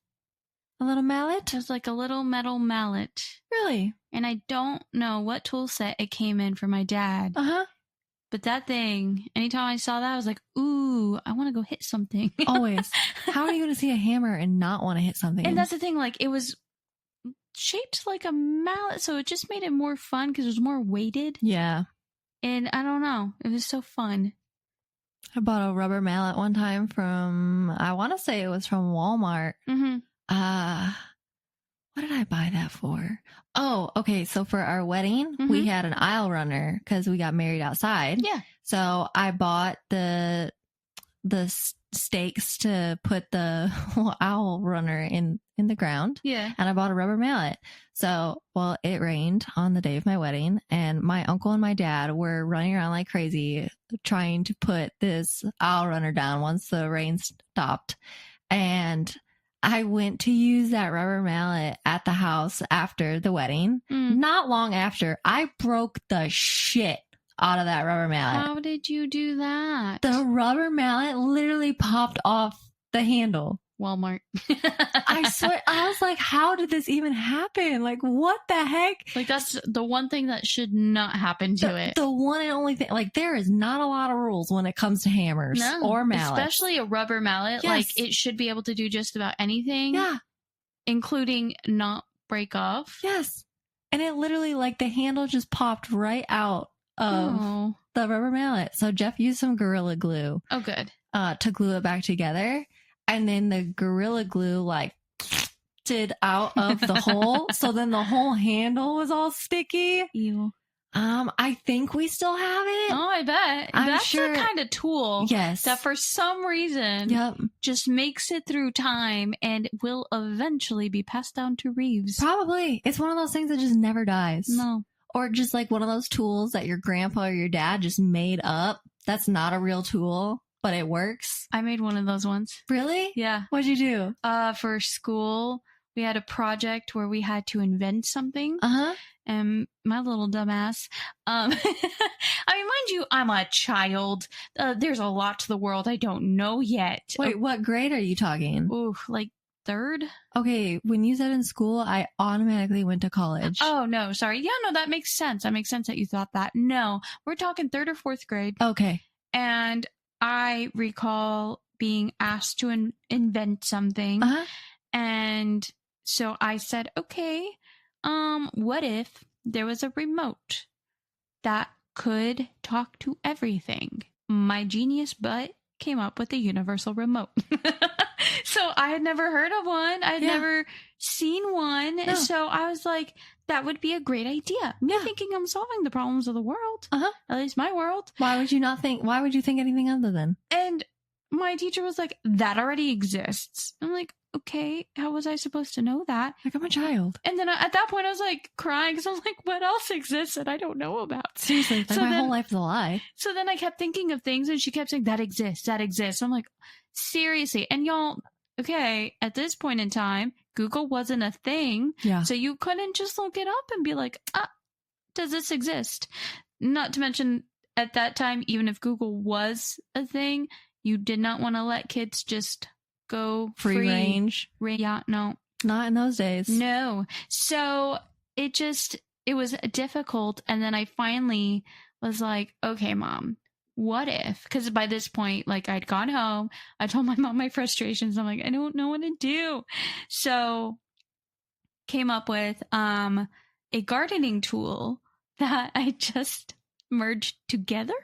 A little mallet? It was like a little metal mallet. Really? And I don't know what tool set it came in for my dad. But that thing, anytime I saw that, I was like, ooh, I want to go hit something. Always. How are you going to see a hammer and not want to hit something? And that's the thing, like, it was shaped like a mallet, so it just made it more fun because it was more weighted. Yeah. And I don't know, it was so fun. I bought a rubber mallet one time I want to say it was from Walmart. What did I buy that for? Oh, okay. So for our wedding, we had an aisle runner because we got married outside. Yeah. So I bought the stakes to put the aisle runner in the ground. Yeah. And I bought a rubber mallet. So, well, it rained on the day of my wedding, and my uncle and my dad were running around like crazy trying to put this aisle runner down once the rain stopped. And I went to use that rubber mallet at the house after the wedding. Not long after, I broke the shit out of that rubber mallet. How did you do that? The rubber mallet literally popped off the handle. Walmart. I swear, I was like, how did this even happen? Like, what the heck? Like, that's the one thing that should not happen to it. The one and only thing. Like, there is not a lot of rules when it comes to hammers or mallets. Especially a rubber mallet. Yes. Like, it should be able to do just about anything. Yeah. Including not break off. Yes. And it literally, like, the handle just popped right out of the rubber mallet. So Jeff used some Gorilla Glue. Oh, good. To glue it back together. And then the Gorilla Glue, like, melted out of the hole. So then the whole handle was all sticky. Ew. I think we still have it. Oh, I bet. That's sure. The kind of tool that for some reason just makes it through time and will eventually be passed down to Reeves. Probably. It's one of those things that just never dies. No. Or just like one of those tools that your grandpa or your dad just made up. That's not a real tool, but it works. I made one of those once. Really? Yeah. What'd you do? For school, we had a project where we had to invent something. And my little dumbass, I mean, mind you, I'm a child. There's a lot to the world I don't know yet. Wait, what grade are you talking? Ooh, like 3rd. Okay, when you said in school, I automatically went to college. Oh, no, sorry. Yeah, no, that makes sense. That makes sense that you thought that. No, we're talking 3rd or 4th grade. Okay. And I recall being asked to invent something. And so I said, okay, what if there was a remote that could talk to everything? My genius butt came up with a universal remote. So I had never heard of one. I had never seen one. No. So I was like, that would be a great idea. Me thinking I'm solving the problems of the world. At least my world. Why would you think anything other than? And my teacher was like, that already exists. I'm like, okay, how was I supposed to know that? Like, I'm a child. And then at that point I was like crying because I was like, what else exists that I don't know about? Seriously, like my whole life is a lie. So then I kept thinking of things and she kept saying, that exists. I'm like, seriously. And y'all, okay, at this point in time, Google wasn't a thing. Yeah. So you couldn't just look it up and be like, does this exist? Not to mention at that time, even if Google was a thing, you did not want to let kids just go free range. Yeah, no. Not in those days. No. So it was difficult. And then I finally was like, okay, Mom, what if? Because by this point, like I'd gone home. I told my mom my frustrations. I'm like, I don't know what to do. So came up with a gardening tool that I just merged together.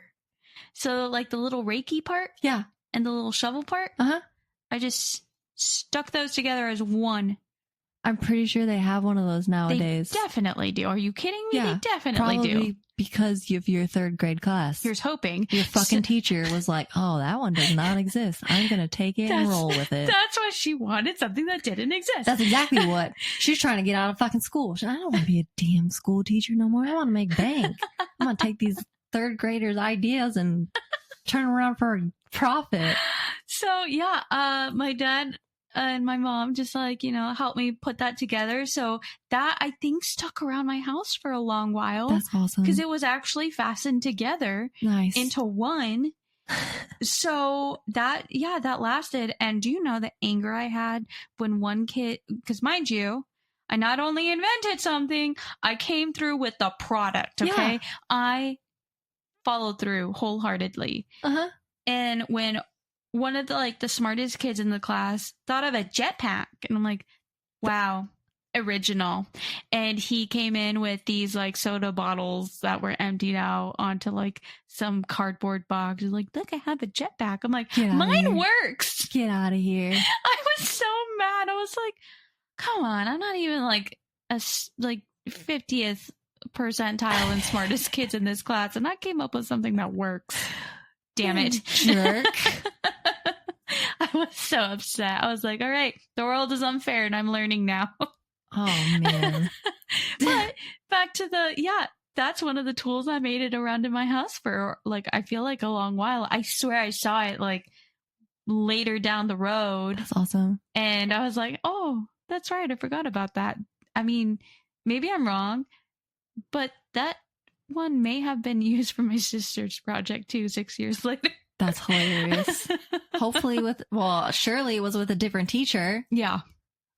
So like the little Reiki part. Yeah. And the little shovel part. I just stuck those together as one. I'm pretty sure they have one of those nowadays. They definitely do. Are you kidding me? Yeah, they definitely do. Because of your 3rd grade class. Here's hoping. Your fucking teacher was like, oh, that one does not exist. I'm going to take it and roll with it. That's why she wanted something that didn't exist. That's exactly what. She's trying to get out of fucking school. I don't want to be a damn school teacher no more. I want to make bank. I'm going to take these 3rd graders' ideas and turn around for a profit. So, yeah, my dad and my mom just like, helped me put that together. So that I think stuck around my house for a long while. That's awesome. Because it was actually fastened together into one. So that lasted. And do you know the anger I had when one kid, because mind you, I not only invented something, I came through with the product. Okay. Yeah. I followed through wholeheartedly. And when one of the smartest kids in the class thought of a jetpack, and I'm like, wow, original. And he came in with these like soda bottles that were emptied out onto like some cardboard box. He's like, look, I have a jetpack. I'm like, mine works. Get out of here. I was so mad. I was like, come on, I'm not even like a 50th percentile and smartest kids in this class, and I came up with something that works. Damn it. Jerk. I was so upset. I was like, all right, the world is unfair and I'm learning now. Oh, man. But back to that's one of the tools I made it around in my house for I feel like a long while. I swear I saw it later down the road. That's awesome. And I was like, oh, that's right. I forgot about that. I mean, maybe I'm wrong, but that one may have been used for my sister's project too, 6 years later. That's hilarious. Hopefully surely it was with a different teacher. Yeah.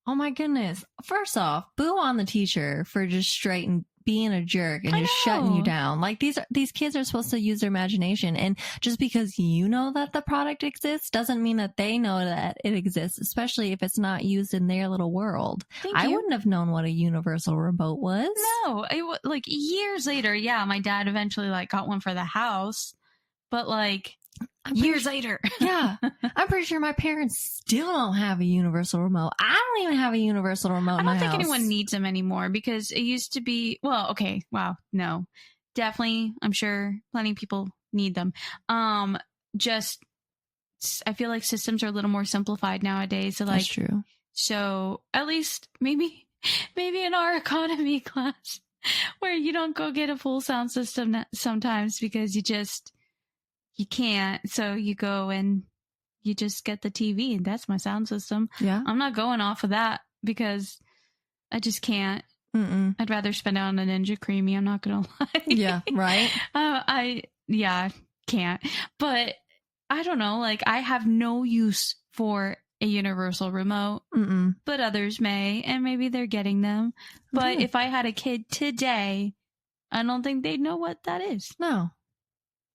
Oh my goodness. First off, boo on the teacher for just straight and being a jerk and just shutting you down. Like these kids are supposed to use their imagination, and just because you know that the product exists doesn't mean that they know that it exists, especially if it's not used in their little world. I wouldn't have known what a universal remote was. No, it was years later. Yeah, my dad eventually got one for the house, but years later. Yeah. I'm pretty sure my parents still don't have a universal remote. I don't even have a universal remote in my house. I don't think anyone needs them anymore because it used to be, well, okay. Wow. No, definitely. I'm sure plenty of people need them. Just, I feel like systems are a little more simplified nowadays. So that's true. So at least maybe in our economy class where you don't go get a full sound system sometimes because you can't. So you go and you just get the TV and that's my sound system. Yeah. I'm not going off of that because I just can't. I'd rather spend it on a Ninja Creamy. I'm not going to lie. Yeah. Right. I can't, but I don't know. Like I have no use for a universal remote, but others may, and maybe they're getting them. But if I had a kid today, I don't think they'd know what that is. No,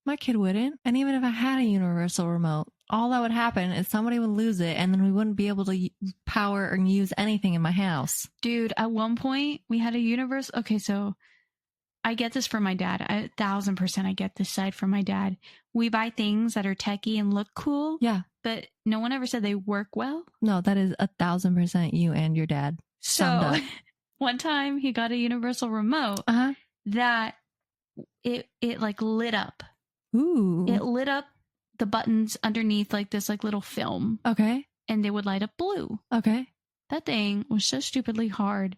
my kid wouldn't. And even if I had a universal remote, all that would happen is somebody would lose it and then we wouldn't be able to power or use anything in my house. Dude, at one point we had a universal. Okay, so I get this from my dad. 1,000% I get this side from my dad. We buy things that are techie and look cool. Yeah. But no one ever said they work well. No, that is 1,000% you and your dad. So one time he got a universal remote that it like lit up. Ooh. It lit up the buttons underneath like this like little film. Okay. And they would light up blue. Okay. That thing was so stupidly hard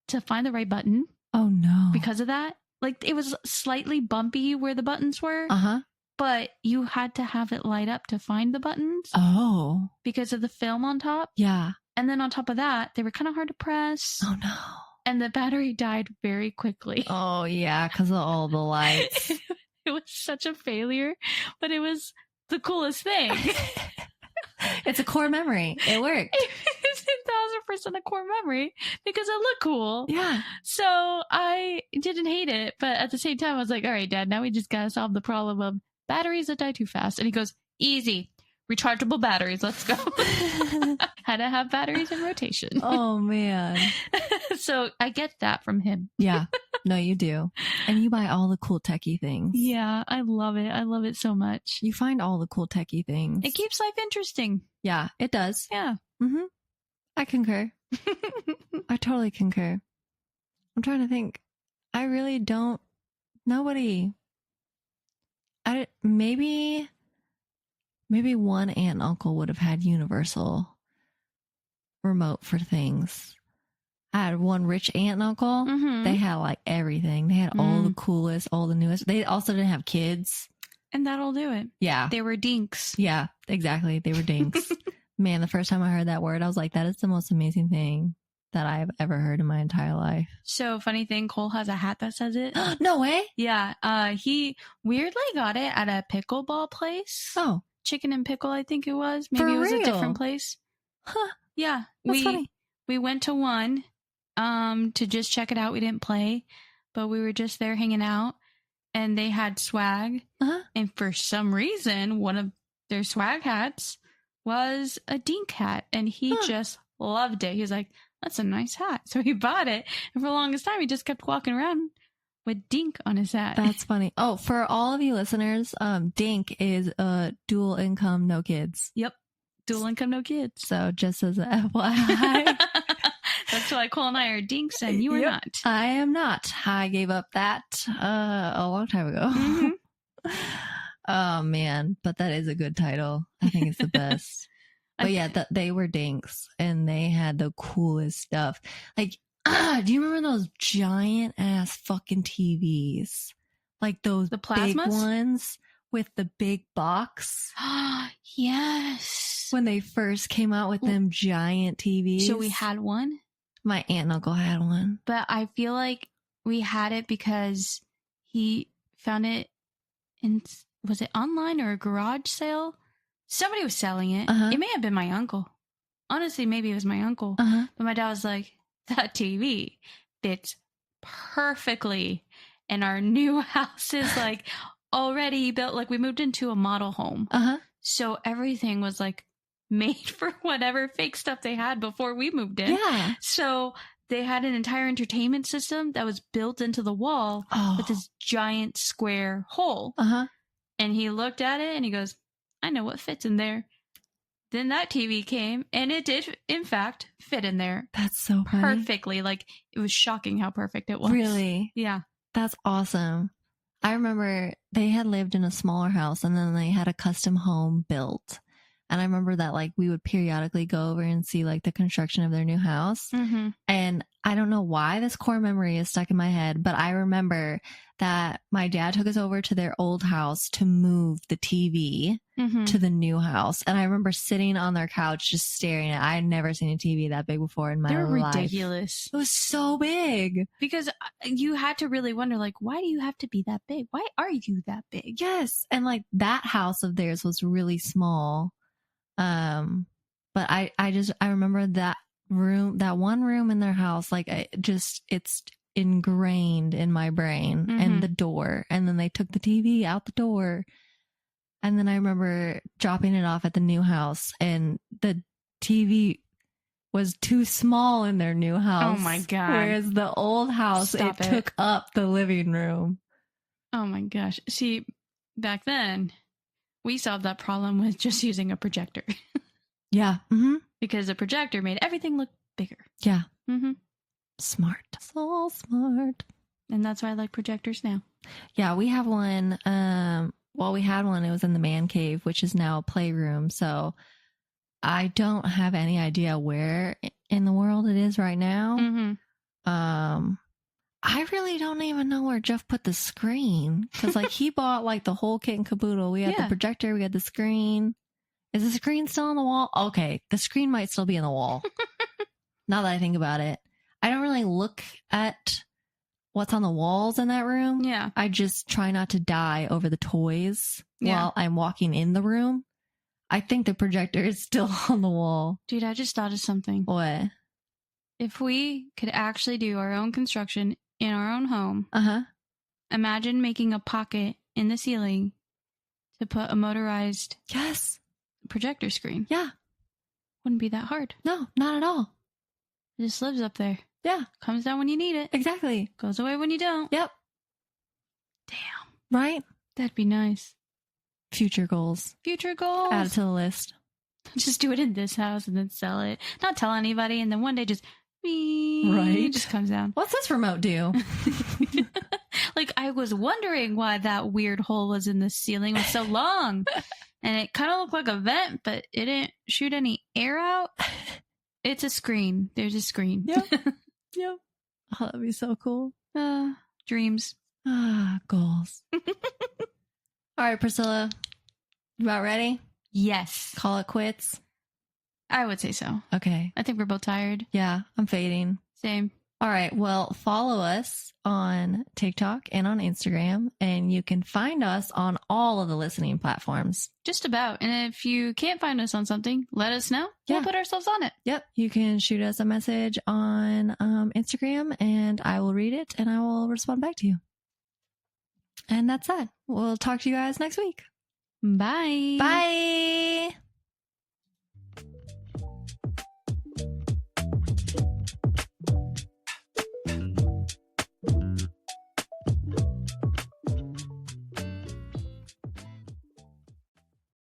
to find the right button. Oh no. Because of that. Like it was slightly bumpy where the buttons were. But you had to have it light up to find the buttons. Oh. Because of the film on top. Yeah. And then on top of that, they were kind of hard to press. Oh no. And the battery died very quickly. Oh yeah, because of all the lights. It was such a failure, but it was the coolest thing. It's a core memory. It worked. It's 1,000% a core memory because it looked cool. Yeah. So I didn't hate it, but at the same time, I was like, all right, Dad, now we just got to solve the problem of batteries that die too fast. And he goes, easy. Rechargeable batteries. Let's go. Had to have batteries in rotation. Oh, man. So I get that from him. Yeah. No, you do. And you buy all the cool techie things. Yeah, I love it. I love it so much. You find all the cool techie things. It keeps life interesting. Yeah, it does. Yeah. Mm-hmm. I concur. I totally concur. I'm trying to think. I really don't. Nobody. Maybe one aunt and uncle would have had universal remote for things. I had one rich aunt and uncle. They had like everything. They had all the coolest, all the newest. They also didn't have kids. And that'll do it. Yeah. They were dinks. Yeah, exactly. They were dinks. Man, the first time I heard that word, I was like, that is the most amazing thing that I've ever heard in my entire life. So funny thing, Cole has a hat that says it. No way. Yeah. He weirdly got it at a pickleball place. Oh. Chicken and Pickle, I think it was. Maybe it was a different place. Huh. Yeah. That's funny. We went to one to just check it out. We didn't play, but we were just there hanging out and they had swag. And for some reason, one of their swag hats was a dink hat and he just loved it. He was like, that's a nice hat. So he bought it. And for the longest time, he just kept walking around with dink on his hat. That's funny. Oh, for all of you listeners, dink is dual income, no kids. Yep. Dual income, no kids. So just as a FYI. That's why Cole and I are dinks and you are not. I am not. I gave up that a long time ago. Oh, man. But that is a good title. I think it's the best. But yeah, they were dinks and they had the coolest stuff. Like, do you remember those giant ass fucking TVs? Like those the plasmas? Big ones with the big box? Yes. When they first came out with them giant TVs. So we had one? My aunt and uncle had one. But I feel like we had it because he found it in, was it online or a garage sale? Somebody was selling it. It may have been my uncle. Honestly, maybe it was my uncle. But my dad was like, that TV fits perfectly. And our new house is like already built. Like we moved into a model home. So everything was like made for whatever fake stuff they had before we moved in. Yeah. So they had an entire entertainment system that was built into the wall with this giant square hole. And he looked at it and he goes, I know what fits in there. Then that TV came, and it did, in fact, fit in there. That's so funny. Perfectly. Like, it was shocking how perfect it was. Really? Yeah. That's awesome. I remember they had lived in a smaller house, and then they had a custom home built. And I remember that, like, we would periodically go over and see, like, the construction of their new house. Mm-hmm. And I don't know why this core memory is stuck in my head, but I remember that my dad took us over to their old house to move the TV to the new house. And I remember sitting on their couch just staring at it. I had never seen a TV that big before in my life. They're ridiculous. It was so big. Because you had to really wonder, like, why do you have to be that big? Why are you that big? Yes. And, like, that house of theirs was really small. But I remember that room, that one room in their house, like, it's ingrained in my brain, and the door. And then they took the TV out the door. And then I remember dropping it off at the new house, and the TV was too small in their new house. Oh my God. Whereas the old house, took up the living room. Oh my gosh. See, back then, we solved that problem with just using a projector. Yeah. Mm-hmm. Because a projector made everything look bigger. Yeah. Mm-hmm. Smart. So smart. And that's why I like projectors now. Yeah, we have one. We had one. It was in the man cave, which is now a playroom. So I don't have any idea where in the world it is right now. Mm-hmm. I really don't even know where Jeff put the screen, because, like, he bought, like, the whole kit and caboodle. We had the projector, we had the screen. Is the screen still on the wall? Okay, the screen might still be in the wall. Now that I think about it, I don't really look at what's on the walls in that room. Yeah, I just try not to die over the toys while I'm walking in the room. I think the projector is still on the wall. Dude, I just thought of something. What? If we could actually do our own construction in our own home, imagine making a pocket in the ceiling to put a motorized projector screen. Yeah. Wouldn't be that hard. No, not at all. It just lives up there. Yeah. Comes down when you need it. Exactly. Goes away when you don't. Yep. Damn. Right? That'd be nice. Future goals. Future goals. Add it to the list. Just do it in this house and then sell it. Not tell anybody, and then one day just... Right. It just comes down. What's this remote do? Like, I was wondering why that weird hole was in the ceiling. It was so long. And it kind of looked like a vent, but it didn't shoot any air out. It's a screen. There's a screen. Yep. Yep. Oh, that'd be so cool. Dreams. Goals. All right, Priscilla. You about ready? Yes. Call it quits? I would say so. Okay. I think we're both tired. Yeah, I'm fading. Same. All right. Well, follow us on TikTok and on Instagram, and you can find us on all of the listening platforms. Just about. And if you can't find us on something, let us know. Yeah. We'll put ourselves on it. Yep. You can shoot us a message on Instagram, and I will read it, and I will respond back to you. And that's that. We'll talk to you guys next week. Bye. Bye.